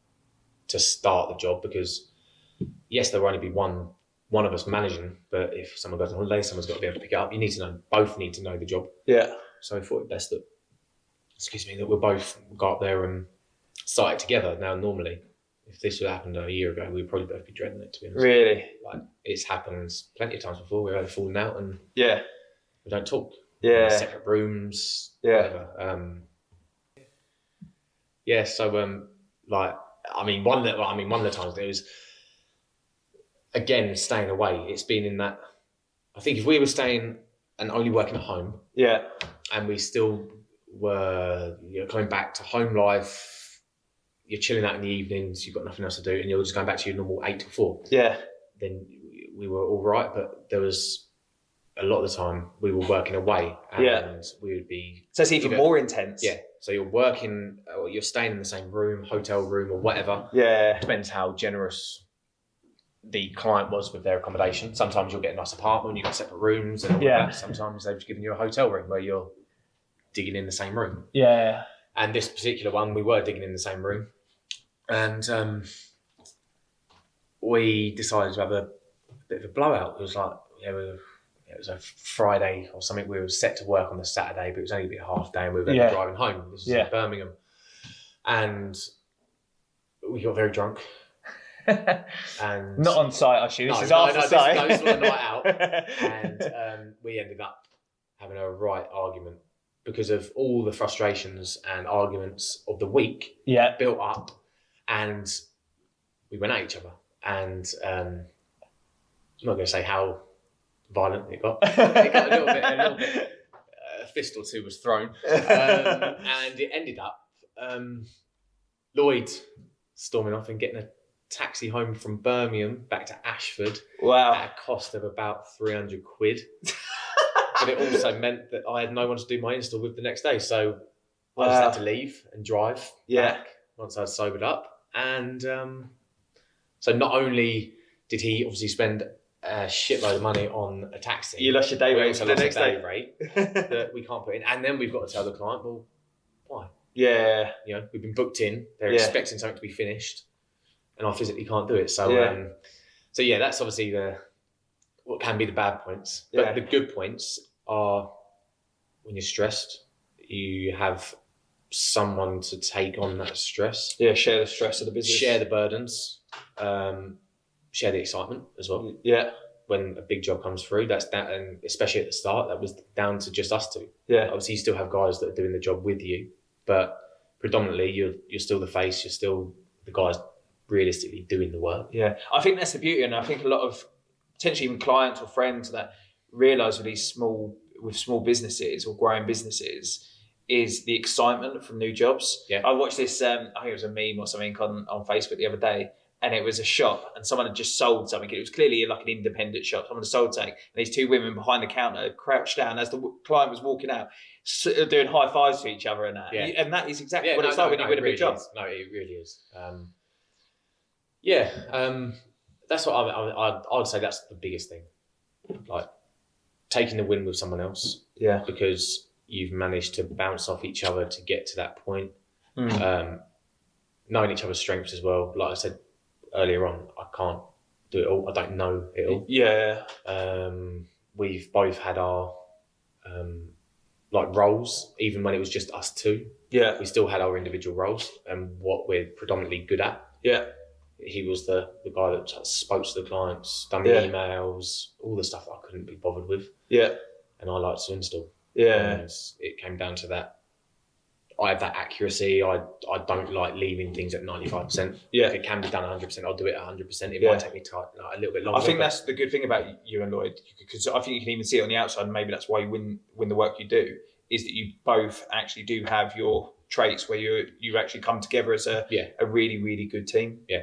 to start the job because yes, there will only be one of us managing, but if someone goes on holiday, someone's got to be able to pick it up. Both need to know the job. So I thought it best that we'll both go up there and start it together. Now, normally, if this would have happened a year ago, we'd probably both be dreading it, to be honest. Really? Like, it's happened plenty of times before. We've had a falling out and we don't talk. Separate rooms. Whatever. So one of the times it was, again, staying away. It's been in that, I think if we were staying and only working at home, and we still were coming back to home life, you're chilling out in the evenings, you've got nothing else to do, and you're just going back to your normal 8 to 4. Then we were all right, but there was a lot of the time we were working away, and we would be. So it's even more intense. So you're working, or you're staying in the same room, hotel room, or whatever. Depends how generous the client was with their accommodation. Sometimes you'll get a nice apartment, you've got separate rooms, and all that. Sometimes they've given you a hotel room where you're digging in the same room. And this particular one, we were digging in the same room, and we decided to have a bit of a blowout. It was like it was a Friday or something. We were set to work on the Saturday, but it was only a half day, and we were then driving home. This is in Birmingham, and we got very drunk. And not on site, I assume. This is after site. This was a night out, and we ended up having a right argument because of all the frustrations and arguments of the week built up, and we went at each other. And I'm not going to say how violent it got. It got a little bit. A fist or two was thrown, and it ended up Lloyd storming off and getting a taxi home from Birmingham back to Ashford at a cost of about 300 quid. But it also meant that I had no one to do my install with the next day, so I just had to leave and drive back once I'd sobered up. And so not only did he obviously spend a shitload of money on a taxi, you lost your day rate for the next day rate that we can't put in, and then we've got to tell the client, well, why? We've been booked in, they're expecting something to be finished, and I physically can't do it. So that's obviously what can be the bad points. But the good points are when you're stressed, you have someone to take on that stress. Share the stress of the business. Share the burdens. Share the excitement as well. When a big job comes through, that's that, and especially at the start, that was down to just us two. Obviously, you still have guys that are doing the job with you, but predominantly you're still the face. You're still the guys realistically doing the work. I think that's the beauty, and I think a lot of potentially even clients or friends that realise with small businesses or growing businesses is the excitement from new jobs. I watched this, I think it was a meme or something on Facebook the other day, and it was a shop and someone had just sold something. It was clearly like an independent shop. Someone had sold something, and these two women behind the counter crouched down as the client was walking out, doing high fives to each other and that. And that is exactly what it's like when you win a big job. No, it really is. That's what I'd say. That's the biggest thing, like taking the win with someone else. Because you've managed to bounce off each other to get to that point. Knowing each other's strengths as well. Like I said, earlier on, I can't do it all. I don't know it all. Yeah. We've both had our like roles, even when it was just us two. Yeah. We still had our individual roles and what we're predominantly good at. Yeah. He was the guy that spoke to the clients, done the emails, all the stuff that I couldn't be bothered with. Yeah. And I liked to install. Yeah. And it came down to that. I have that accuracy. I don't like leaving things at 95%. Yeah. If it can be done 100%, I'll do it at 100%. It might take me a little bit longer. I think that's the good thing about you and Lloyd, because I think you can even see it on the outside, and maybe that's why you win the work you do, is that you both actually do have your traits where you actually come together as a really, really good team. Yeah.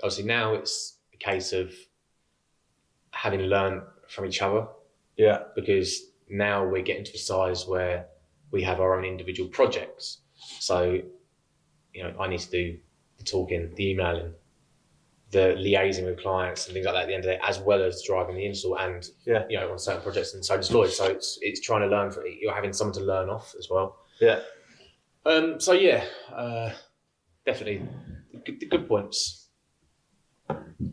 Obviously now it's a case of having learned from each other. Yeah. Because now we're getting to a size where we have our own individual projects. So, I need to do the talking, the emailing, the liaising with clients and things like that at the end of the day, as well as driving the install and, on certain projects, and so does Lloyd. So it's trying to learn you're having someone to learn off as well. Yeah. Definitely the good points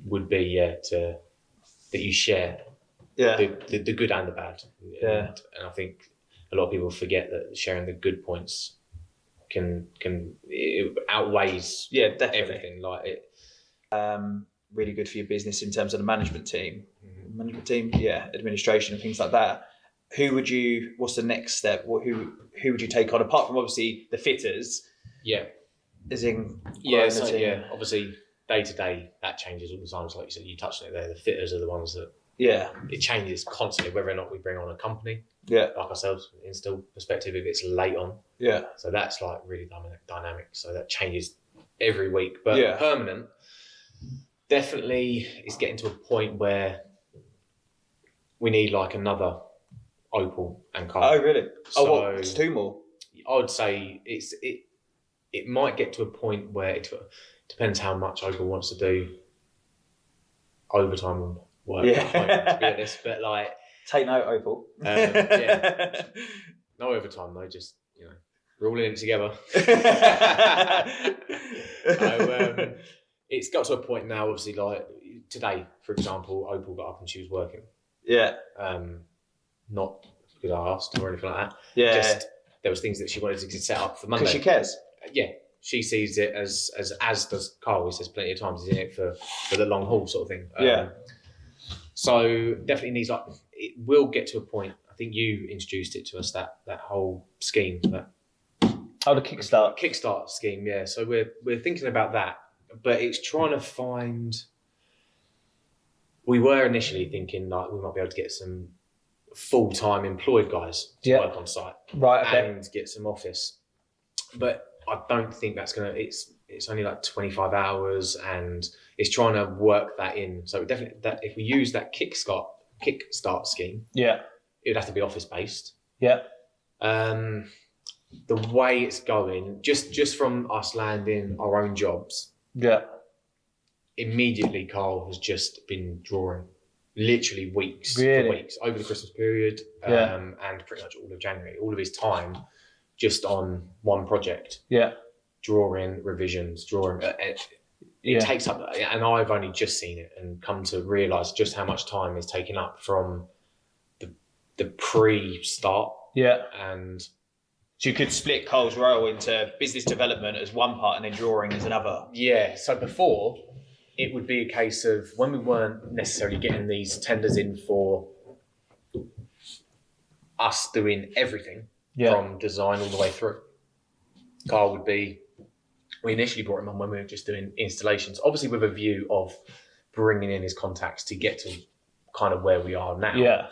would be, that you share the good and the bad. Yeah. And I think a lot of people forget that sharing the good points it outweighs everything. Like it. Really good for your business in terms of the management team, administration and things like that. What's the next step? Who would you take on, apart from obviously the fitters? Yeah. As in, obviously day to day that changes all the time. So like you said, you touched on it there. The fitters are the ones that it changes constantly, whether or not we bring on a company. Yeah. Like ourselves, install perspective, if it's late on. Yeah. So that's like really dynamic. So that changes every week. But permanent, definitely is getting to a point where we need like another Opal and Carl. Oh, really? So it's two more? I would say it might get to a point where it depends how much Opal wants to do overtime and work at home, to be honest. But like, take note, Opal. No overtime though, just we're all in it together. It's got to a point now, obviously, like today, for example, Opal got up and she was working. Yeah. Not because I asked or anything like that. Yeah. Just there was things that she wanted to set up for Monday. Because she cares. Yeah. She sees it as does Carl. He says plenty of times he's in it for the long haul sort of thing. So definitely needs it will get to a point. I think you introduced it to us, that whole scheme. The Kickstart scheme. Yeah. So we're thinking about that, but it's trying to find. We were initially thinking like we might be able to get some full-time employed guys to work on site, right? Okay. And get some office, but I don't think that's gonna. It's only like 25 hours, and it's trying to work that in. So definitely, that if we use that kickstart scheme, it would have to be office based. Yeah. The way it's going, just from us landing our own jobs. Yeah. Immediately, Carl has just been drawing, literally weeks for weeks over the Christmas period, and pretty much all of January. All of his time just on one project. Yeah. Drawing, revisions, it takes up, and I've only just seen it and come to realise just how much time is taken up from the pre-start. Yeah. And so you could split Cole's role into business development as one part and then drawing as another. Yeah. So before, it would be a case of when we weren't necessarily getting these tenders in for us doing everything from design all the way through. Carl would be, we initially brought him on when we were just doing installations, obviously with a view of bringing in his contacts to get to kind of where we are now. Yeah.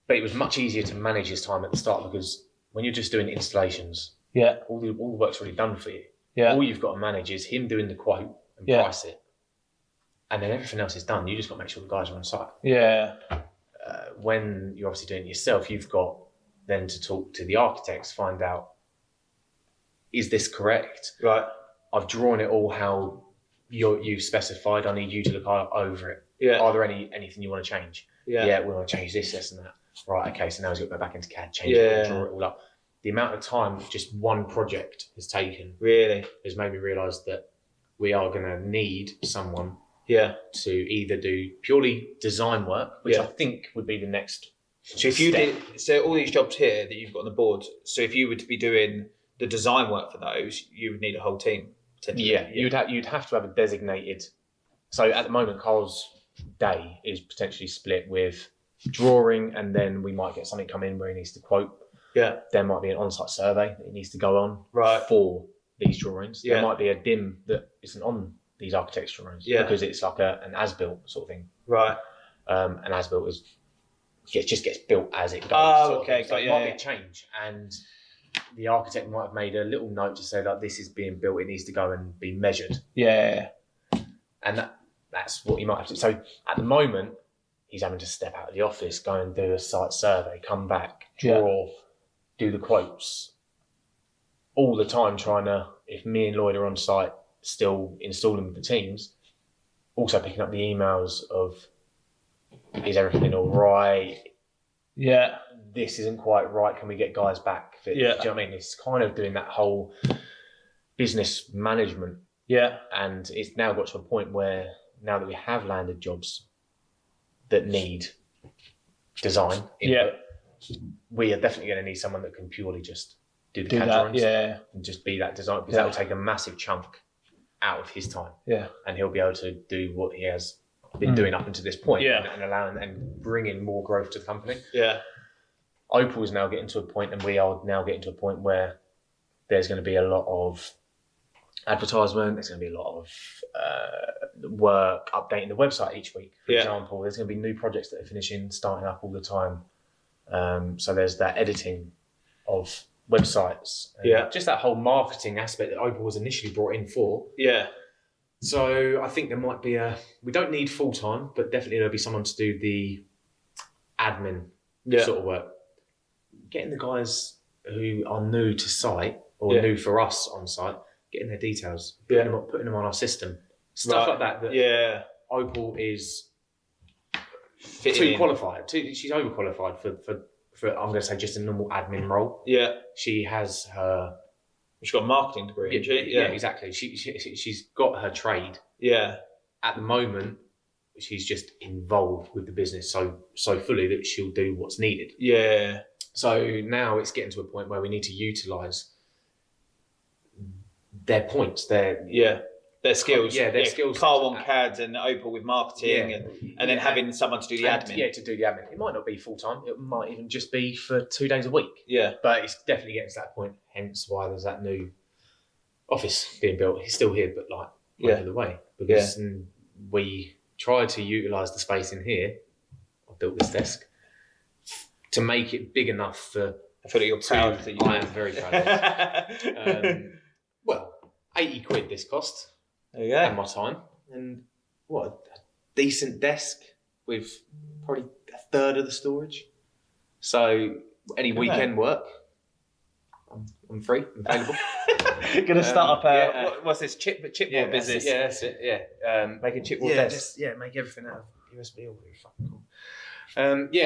But it was much easier to manage his time at the start because when you're just doing installations, all the work's already done for you. Yeah. All you've got to manage is him doing the quote and price it. And then everything else is done. You just got to make sure the guys are on site. Yeah. When you're obviously doing it yourself, you've got then to talk to the architects, find out, is this correct? Right. I've drawn it all how you specified. I need you to look over it. Yeah. Are there anything you want to change? Yeah, we want to change this and that. Right, okay, so now he's got to go back into CAD, change it, and draw it all up. The amount of time just one project has taken really has made me realise that we are going to need someone Yeah. to either do purely design work, which I think would be the next. So if you did all these jobs here that you've got on the board, so if you were to be doing the design work for those, you would need a whole team. Yeah, you'd have to have a designated. So at the moment, Carl's day is potentially split with drawing, and then we might get something come in where he needs to quote. Yeah. There might be an on-site survey that he needs to go on for these drawings. Yeah. There might be a dim that isn't on these architects' drawings because it's like an as-built sort of thing. Right. An as-built just gets built as it goes. Oh, okay. So it might be a change, and the architect might have made a little note to say that this is being built. It needs to go and be measured. Yeah. And that's what he might have to. So at the moment, he's having to step out of the office, go and do a site survey, come back, draw, do the quotes, all the time trying to, if me and Lloyd are on site still installing the teams, also picking up the emails of, is everything all right? Yeah. This isn't quite right. Can we get guys back? Do you know what I mean? It's kind of doing that whole business management. Yeah. And it's now got to a point where now that we have landed jobs that need design input, we are definitely going to need someone that can purely just do the CAD drawings and just be that design, because that will take a massive chunk out of his time. Yeah. And he'll be able to do what he has been doing up until this point and allowing and bringing more growth to the company. Yeah. Opal is now getting to a point, and we are now getting to a point where there's going to be a lot of advertisement, there's going to be a lot of work updating the website each week, for example. There's going to be new projects that are finishing, starting up all the time. So there's that editing of websites. Just that whole marketing aspect that Opal was initially brought in for. Yeah. So I think there might be we don't need full-time, but definitely there'll be someone to do the admin sort of work. Getting the guys who are new to site or new for us on site, getting their details, putting them on our system. Stuff like that Opal is too qualified. She's overqualified for I'm going to say just a normal admin role. Yeah. She has her... She's got a marketing degree, isn't she? Yeah, exactly. She's got her trade. Yeah. At the moment, she's just involved with the business so fully that she'll do what's needed. Yeah. So now it's getting to a point where we need to utilise their points, their skills. Yeah, their skills. Carl on CAD and Opal with marketing and then having someone to do the admin. Yeah, to do the admin. It might not be full-time. It might even just be for 2 days a week. Yeah. But it's definitely getting to that point, hence why there's that new office being built. It's still here, but like over the way. Because we tried to utilise the space in here. I built this desk to make it big enough for... I feel like you're proud that you I am very proud of it. Well, 80 quid this cost. There you go. And my time. And what a decent desk with probably a third of the storage. So any weekend work, I'm free, I'm available. Going to start up what's this chipboard business? That's it. Yeah, making chipboard desks. Make everything out of USB. All really fucking cool.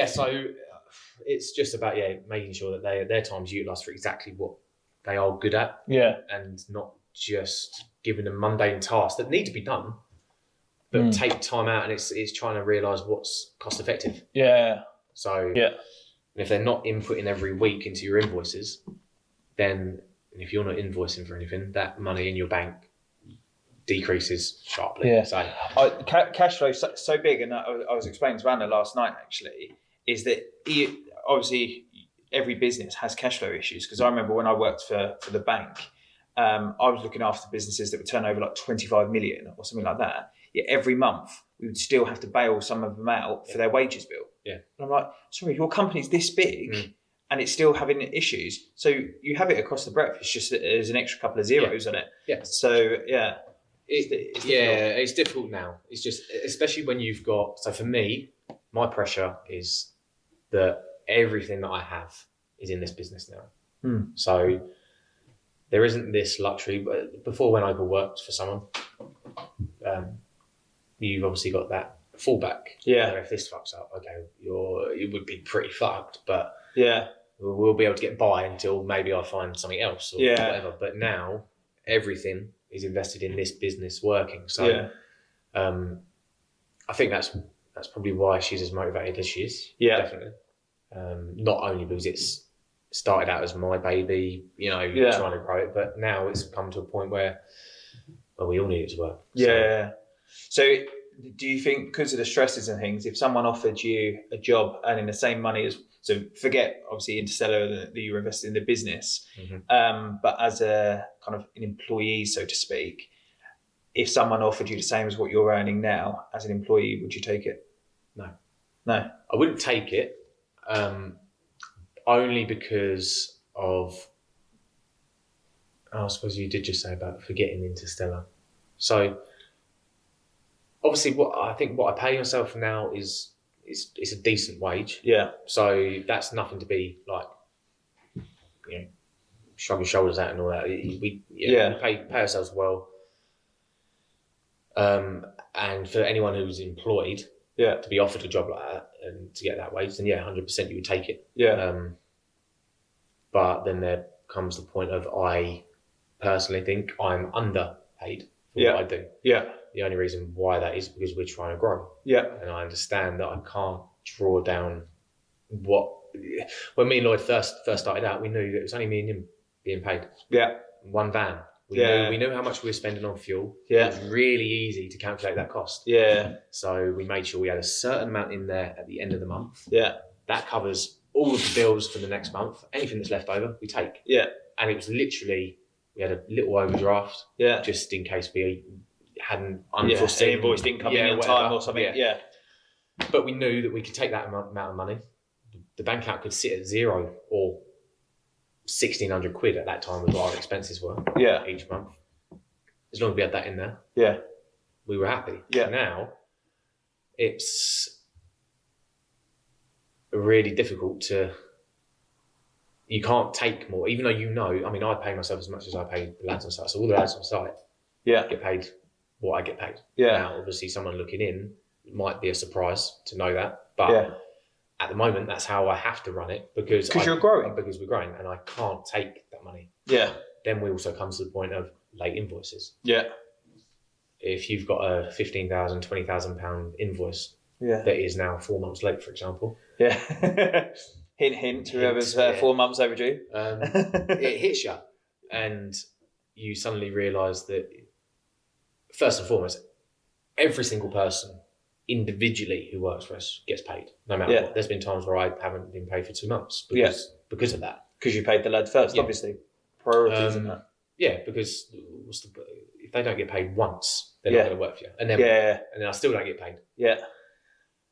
So it's just about making sure that their time's utilised for exactly what they are good at. Yeah, and not just giving them mundane tasks that need to be done, but take time out, and it's trying to realise what's cost effective. Yeah. So if they're not inputting every week into your invoices, then if you're not invoicing for anything, that money in your bank decreases sharply. Yeah. So cash flow is so big, and I was explaining to Anna last night actually, is that obviously every business has cash flow issues, because I remember when I worked for the bank, I was looking after businesses that would turn over like 25 million or something like that. Yet every month we would still have to bail some of them out for their wages bill. Yeah. And I'm like, sorry, your company's this big and it's still having issues. So you have it across the breadth. It's just that there's an extra couple of zeros on it. Yeah. So it's difficult now. It's just, especially when you've got, so for me, my pressure is that everything that I have is in this business now. So there isn't this luxury. But before, when I worked for someone, you've obviously got that fallback. Yeah. Where if this fucks up, okay, it would be pretty fucked. But we'll be able to get by until maybe I find something else or whatever. But now everything is invested in this business working. So I think that's probably why she's as motivated as she is. Yeah. Definitely. Not only because it's started out as my baby, trying to grow it, but now it's come to a point where we all need it to work. So do you think, because of the stresses and things, if someone offered you a job earning the same money as, so forget obviously Interstellar that you were invested in the business, but as a kind of an employee, so to speak, if someone offered you the same as what you're earning now as an employee, would you take it? No. I wouldn't take it, only because of, I suppose you did just say about forgetting Interstellar. So obviously what I pay myself now is a decent wage. Yeah. So that's nothing to be like, shrug your shoulders at and all that. We pay ourselves well. And for anyone who's employed, to be offered a job like that and to get that wage, then 100% you would take it. Yeah. But then there comes the point of, I personally think I'm underpaid for what I do. Yeah. The only reason why that is because we're trying to grow. Yeah. And I understand that I can't draw down when me and Lloyd first started out, we knew that it was only me and him being paid. Yeah. One van. We knew how much we were spending on fuel. Yeah. It was really easy to calculate that cost. Yeah. So we made sure we had a certain amount in there at the end of the month. Yeah. That covers all of the bills for the next month. Anything that's left over, we take. Yeah. And it was literally, we had a little overdraft. Yeah. Just in case we hadn't unforeseen. Any invoice didn't come in on time or something. Yeah. But we knew that we could take that amount of money. The bank account could sit at zero or 1,600 quid at that time was what our expenses were each month. As long as we had that in there, we were happy. Yeah. Now, it's really difficult you can't take more, even though I pay myself as much as I pay the lads on site. So all the lads on site get paid what I get paid. Yeah. Now, obviously, someone looking in, it might be a surprise to know that, but at the moment, that's how I have to run it because you're growing. Because we're growing, and I can't take that money. Yeah. Then we also come to the point of late invoices. Yeah. If you've got a £15,000, £20,000 invoice that is now 4 months late, for example. Yeah. hint, whoever's 4 months overdue. It hits you, and you suddenly realise that, first and foremost, every single person individually who works for us gets paid, no matter what. There's been times where I haven't been paid for 2 months because of that. Because you paid the lad first, obviously. Priorities and that. Yeah, because if they don't get paid once, they're not going to work for you. And then I still don't get paid. Yeah.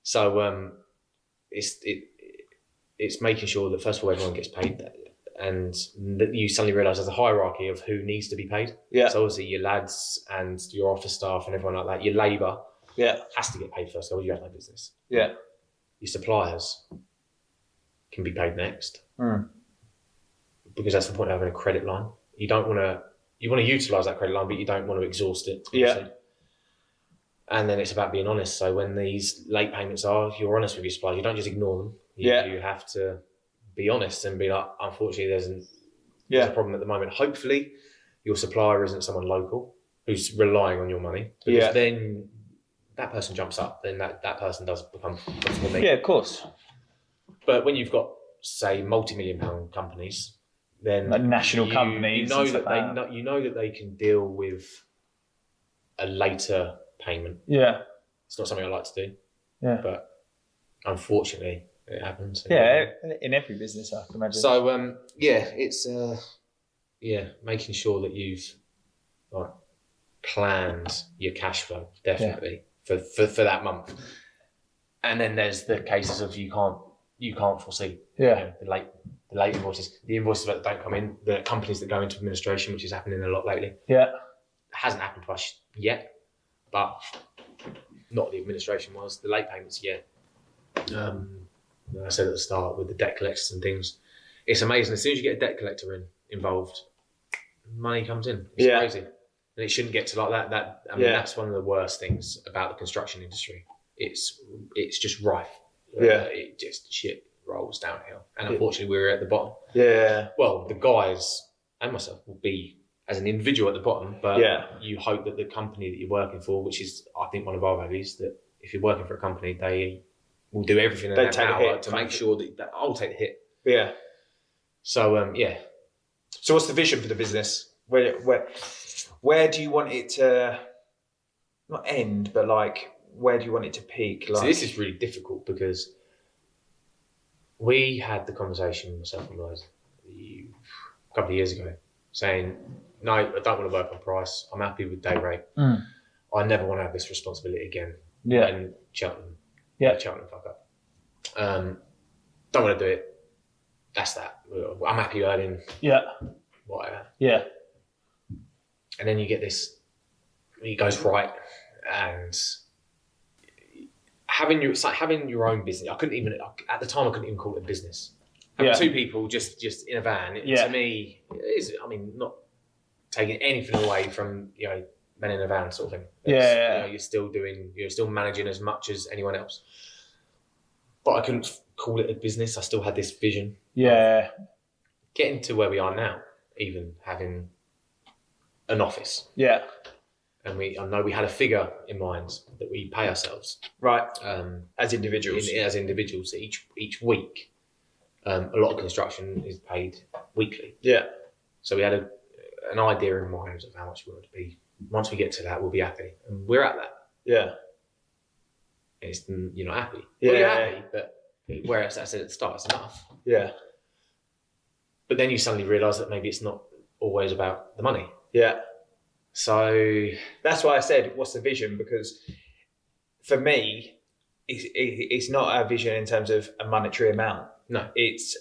So it's making sure that, first of all, everyone gets paid, and that you suddenly realise there's a hierarchy of who needs to be paid. Yeah. So obviously your lads and your office staff and everyone like that, your labour has to get paid first, or you have no business. Yeah. Your suppliers can be paid next. Because that's the point of having a credit line. You want to utilise that credit line, but you don't want to exhaust it. Obviously. Yeah. And then it's about being honest. So when these late payments are, you're honest with your suppliers. You don't just ignore them. You have to be honest and be like, unfortunately, there's a problem at the moment. Hopefully, your supplier isn't someone local who's relying on your money. Because then that person jumps up, then that person does become performing. Yeah, of course. But when you've got, say, multi-million-pound companies, then like national companies, you know that they can deal with a later payment. Yeah, it's not something I like to do. Yeah, but unfortunately, it happens. Yeah, in every business, I can imagine. So it's making sure that you've planned your cash flow definitely for that month. And then there's the cases of you can't foresee the late invoices, the invoices that don't come in, the companies that go into administration, which is happening a lot lately. Yeah, it hasn't happened to us yet, but not the administration was. The late payments, I said at the start with the debt collectors and things, it's amazing. As soon as you get a debt collector involved, money comes in. It's crazy, and it shouldn't get to like that. That's one of the worst things about the construction industry. It's just rife. It just shit rolls downhill, and unfortunately we're at the bottom. Yeah. Well, the guys and myself will be as an individual at the bottom, but you hope that the company that you're working for, which is, I think, one of our values, that if you're working for a company, they will do everything in their power to make sure that I'll take the hit. Yeah. So, So what's the vision for the business? Where do you want it to, not end, but like, where do you want it to peak? Like, so this is really difficult because we had the conversation, myself and Liz, a couple of years ago, saying, no, I don't want to work on price. I'm happy with day rate. I never want to have this responsibility again. Yeah. And Cheltenham. Yeah. Cheltenham, fuck up. Don't want to do it. That's that. I'm happy earning. Yeah. Whatever. Yeah. And then you get this, it goes right, and it's like having your own business. At the time, I couldn't even call it a business. Having two people just in a van, to me, it is, I mean, not taking anything away from, men in a van sort of thing. You're still managing as much as anyone else. But I couldn't call it a business. I still had this vision. Yeah. Getting to where we are now, even having an office. Yeah. And I know we had a figure in mind that we pay ourselves. Right. As individuals. As individuals, each week. A lot of construction is paid weekly. Yeah. So we had an idea in mind of how much we wanted to be. Once we get to that, we'll be happy. And we're at that. Yeah. You're not happy. Yeah. Well, you're happy, but whereas I said at the start, it's enough. Yeah. But then you suddenly realise that maybe it's not always about the money. Yeah. So that's why I said, what's the vision? Because for me, it's not a vision in terms of a monetary amount. No. It's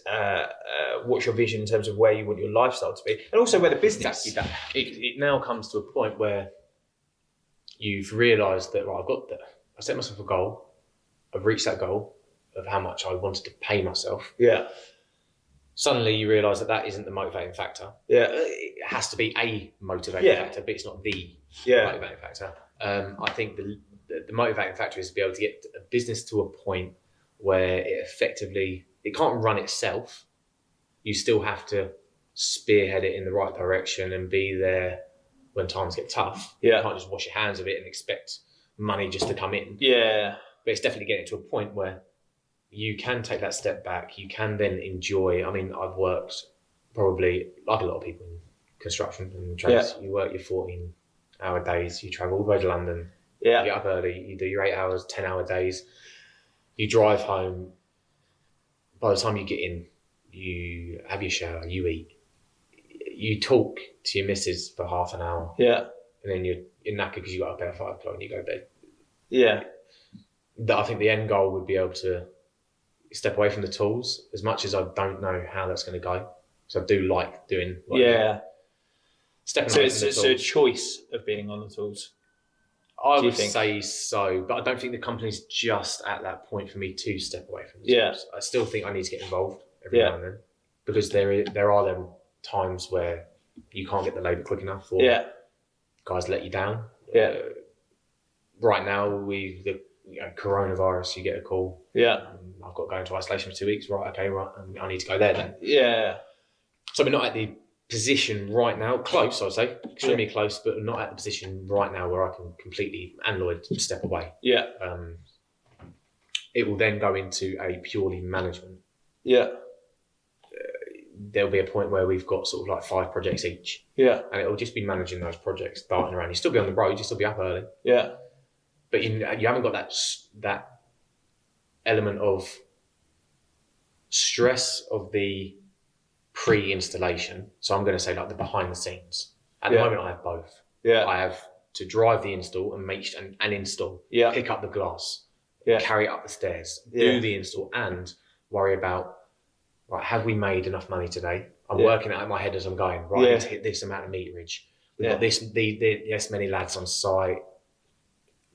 what's your vision in terms of where you want your lifestyle to be, and also where the business. Exactly that. It now comes to a point where you've realised that, right, I set myself a goal. I've reached that goal of how much I wanted to pay myself. Yeah. Suddenly you realise that isn't the motivating factor. Yeah. It has to be a motivating factor, but it's not the motivating factor. I think the motivating factor is to be able to get a business to a point where it can't run itself. You still have to spearhead it in the right direction and be there when times get tough. Yeah. You can't just wash your hands of it and expect money just to come in. Yeah. But it's definitely getting to a point where you can take that step back. You can then enjoy. I mean, I've worked probably like a lot of people in construction and trades. You work your 14-hour days. You travel all the way to London. Yeah. You get up early. You do your 8 hours, 10-hour days. You drive home. By the time you get in, you have your shower, you eat. You talk to your missus for half an hour. Yeah. And then you're knackered because you got up at 5 o'clock and you go to bed. Yeah. I think the end goal would be able to step away from the tools, as much as I don't know how that's going to go. So I do like doing stepping away from the tools. So a choice of being on the tools. I would say so, but I don't think the company's just at that point for me to step away from the tools. I still think I need to get involved every now and then, because there are them times where you can't get the labour quick enough, or guys let you down. Right now, coronavirus, you get a call. Yeah. I've got to go into isolation for 2 weeks. Right, okay, right. I need to go there then. Yeah. So we're not at the position right now, close, I'd say, extremely close, but not at the position right now where I can completely, and Lloyd, step away. Yeah. It will then go into a purely management. Yeah. There'll be a point where we've got sort of like 5 projects each. Yeah. And it'll just be managing those projects, darting around. You still be on the road, you still be up early. Yeah. But you haven't got that element of stress of the pre-installation. So I'm going to say like the behind the scenes. At the moment, I have both. Yeah. I have to drive the install and install. Yeah. Pick up the glass. Yeah. Carry it up the stairs. Do the install and worry about, right, have we made enough money today? I'm working it out in my head as I'm going. Right, I need to hit this amount of meterage. We've got this many lads on site.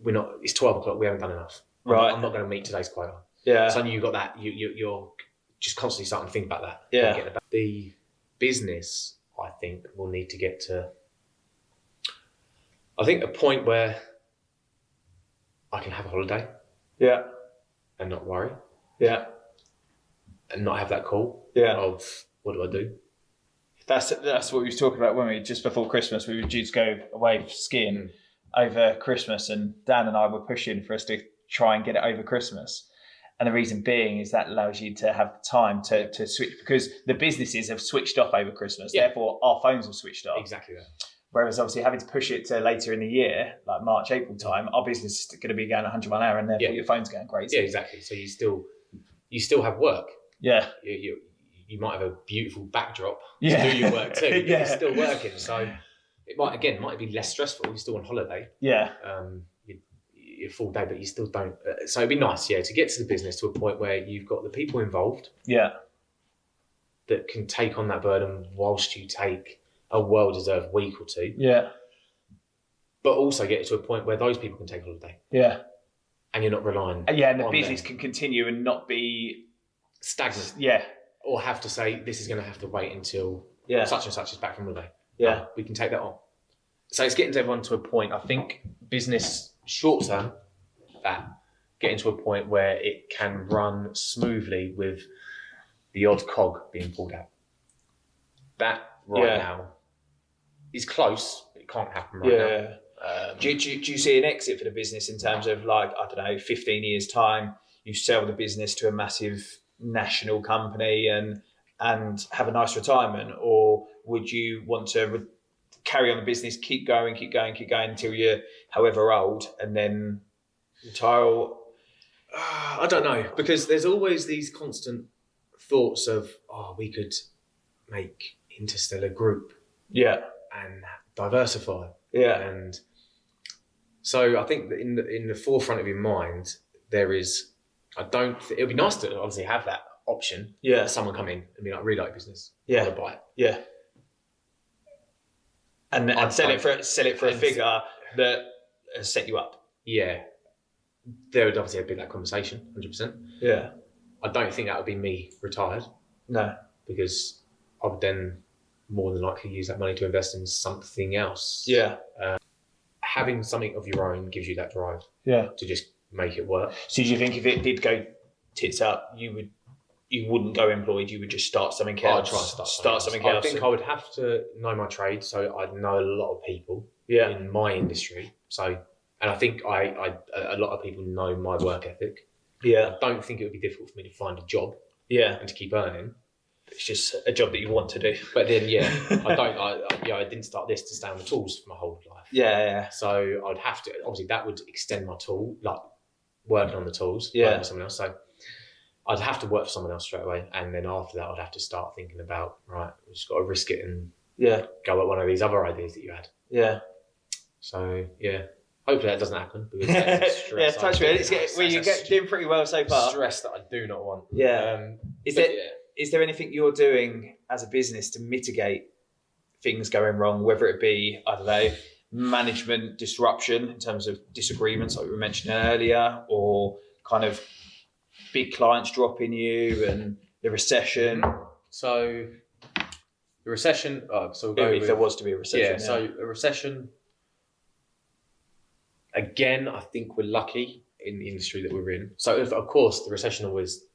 It's 12 o'clock, we haven't done enough. I'm not going to meet today's quota. Yeah. So you've got that, you're just constantly starting to think about that. Yeah. The business, I think, will need to get to, I think, a point where I can have a holiday. Yeah. And not worry. Yeah. And not have that call of what do I do? That's what we was talking about when we just before Christmas. We were due to go away skiing over Christmas, and Dan and I were pushing for us to try and get it over Christmas. And the reason being is that allows you to have time to switch, because the businesses have switched off over Christmas. Yeah. Therefore, our phones have switched off. Exactly that. Whereas obviously having to push it to later in the year, like March, April time, our business is going to be going 100 mile an hour, and therefore your phone's going crazy. Yeah, exactly. So you still have work. Yeah. You might have a beautiful backdrop to do your work too, but you're still working. So it might be less stressful. You're still on holiday. Yeah. You're full day, but you still don't. So it'd be nice, to get to the business to a point where you've got the people involved. Yeah. That can take on that burden whilst you take a well-deserved week or two. Yeah. But also get to a point where those people can take holiday. Yeah. And you're not relying. And the business can continue and not be stagnant. Yeah. Or have to say, this is going to have to wait until such and such is back from holiday. Yeah. We can take that on. So it's getting everyone to a point, I think, business short term, that getting to a point where it can run smoothly with the odd cog being pulled out. That now is close. It can't happen right now. Do you see an exit for the business in terms of 15 years time, you sell the business to a massive national company and have a nice retirement, or would you want to carry on the business, keep going until you're however old and then retire? I don't know, because there's always these constant thoughts of, we could make Interstellar Group and diversify. And so I think that in the forefront of your mind there is, it would be nice to obviously have that option. Someone come in and be like, really like business, I want to buy it. And sell it for a figure that has set you up. There would obviously be that conversation, 100%. I don't think that would be me retired. No, because I would then more than likely use that money to invest in something else. Having something of your own gives you that drive. To just make it work. So do you think if it did go tits up, you wouldn't go employed, you would just start something else? I'd try and start something else. I think I would have to know my trade, so I'd know a lot of people in my industry. So, and I think a lot of people know my work ethic. I don't think it would be difficult for me to find a job. And to keep earning. It's just a job that you want to do. But then, I didn't start this to stay on the tools for my whole life. So I'd have to, obviously that would extend my tool, like working on the tools, working with someone else. So I'd have to work for someone else straight away. And then after that, I'd have to start thinking about, right, we've just got to risk it and go at one of these other ideas that you had. So, hopefully that doesn't happen. Because touch me. You're doing pretty well so far. Stress that I do not want. Is there anything you're doing as a business to mitigate things going wrong, whether it be, I don't know, management disruption in terms of disagreements like we were mentioning earlier, or kind of big clients dropping you and the recession? So the recession, if there was to be a recession. So a recession, again, I think we're lucky in the industry that we're in. So of course the recession always,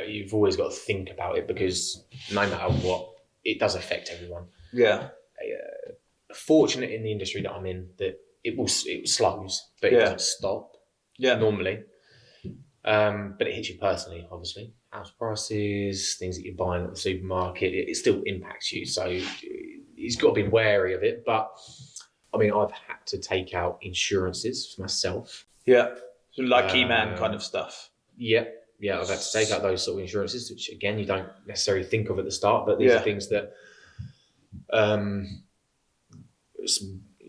you've always got to think about it, because no matter what, it does affect everyone. Fortunate in the industry that I'm in that it slows, but it doesn't stop. Normally. But it hits you personally, obviously. House prices, things that you're buying at the supermarket, it still impacts you. So you've got to be wary of it. But I mean, I've had to take out insurances for myself. So like key man kind of stuff. I've had to take out those sort of insurances, which again, you don't necessarily think of at the start, but these are things that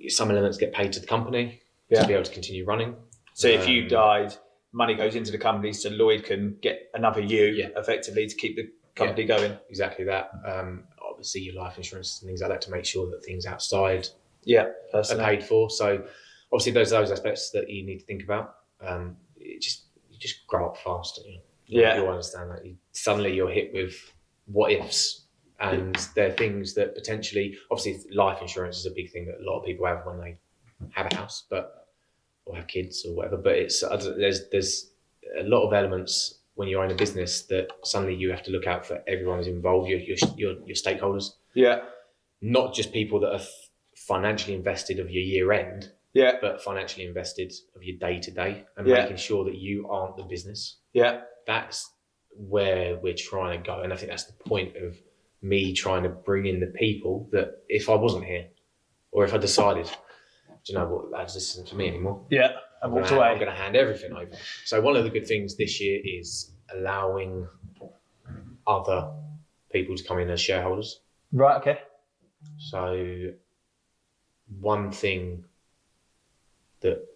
some elements get paid to the company to be able to continue running. So if you died, money goes into the company so Lloyd can get another effectively to keep the company going. Exactly that. Obviously your life insurance and things like that to make sure that things outside are paid for. So obviously those aspects that you need to think about. You just grow up fast. You'll understand that. Suddenly you're hit with what ifs, and there are things that potentially, obviously life insurance is a big thing that a lot of people have when they have a house, or have kids or whatever. But there's a lot of elements when you own a business that suddenly you have to look out for everyone who's involved, your stakeholders. not just people that are financially invested of your year end, but financially invested of your day to day, and making sure that you aren't the business. That's where we're trying to go, and I think that's the point of me trying to bring in the people that if I wasn't here, or if I decided, do you know what, lads, this isn't for me anymore. I'm going to hand everything over. So one of the good things this year is allowing other people to come in as shareholders. Right. Okay. So one thing that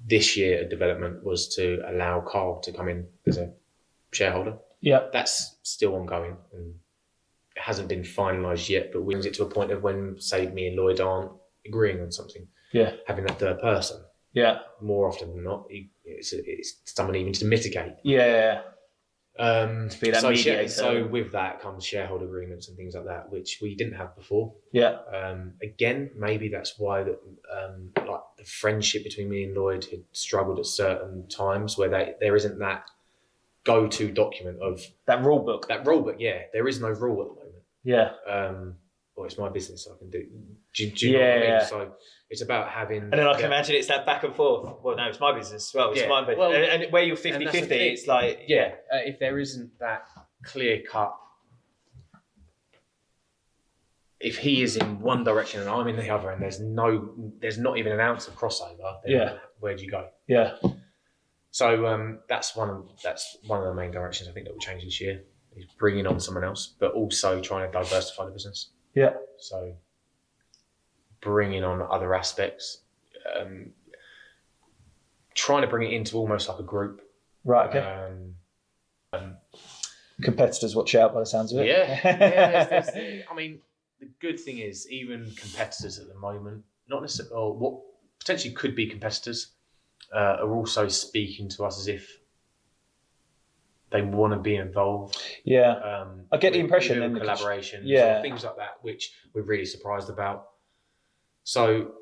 this year at development was to allow Carl to come in as a shareholder. That's still ongoing and it hasn't been finalised yet, but brings it to a point of when, say, me and Lloyd aren't agreeing on something, having that third person. More often than not, it's someone even to mitigate. To be that mediator. So with that comes shareholder agreements and things like that, which we didn't have before. Again, maybe that's why that like the friendship between me and Lloyd had struggled at certain times where there isn't that go-to document of that rule book. There is no rule at the moment. Well, it's my business, so I can do. Do you know what I mean? So it's about having. And then I can imagine it's that back and forth. Well, no, it's my business as well. It's my business. Well, and where you're 50-50, it's like if there isn't that clear cut. If he is in one direction and I'm in the other, and there's not even an ounce of crossover, then where do you go? So that's one of the main directions I think that will change this year. Is bringing on someone else, but also trying to diversify the business. So bringing on other aspects, trying to bring it into almost like a group. Right. Okay. Competitors, watch out by the sounds of it. I mean, the good thing is even competitors at the moment, not necessarily, or what potentially could be competitors, are also speaking to us as if they want to be involved. I get the impression in collaborations, or things like that, which we're really surprised about. So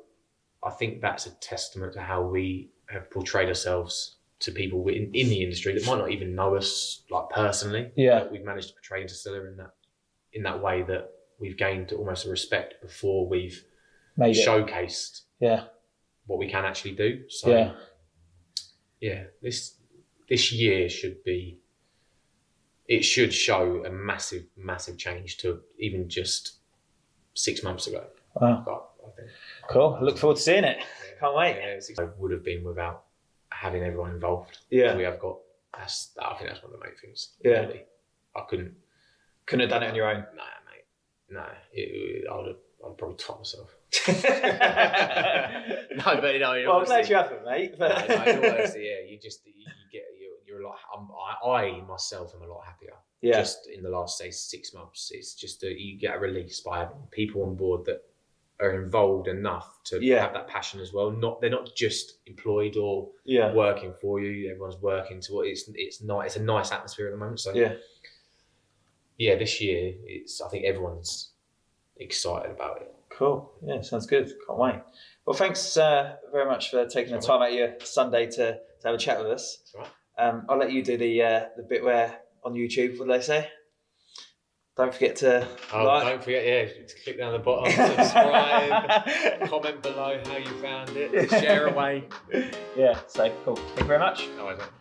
I think that's a testament to how we have portrayed ourselves to people in the industry that might not even know us like personally. But we've managed to portray Interstellar in that way that we've gained almost a respect before we've showcased what we can actually do. So this year should show a massive, massive change to even just 6 months ago. Wow. I think. Cool. I look forward to seeing it. Can't wait. It would have been without having everyone involved. We have got. I think that's one of the main things. Really. I couldn't have done it on your own. No, mate. No, I'd probably top myself. No, but well, I'm glad you haven't, mate. But... no, in all honesty, you're a lot. I myself am a lot happier. Just in the last, say, 6 months, it's just you get a release by having people on board that are involved enough to have that passion as well. They're not just employed or working for you. Everyone's working to it's a nice atmosphere at the moment. So this year I think everyone's excited about it. Cool. Yeah, sounds good. Can't wait. Well, thanks very much for taking the time out of your Sunday to have a chat with us. That's all right. I'll let you do the bit where on YouTube, what do they say? Don't forget to like. Don't forget, to click down the bottom, subscribe, comment below how you found it, share away. So cool. Thank you very much. No, I don't.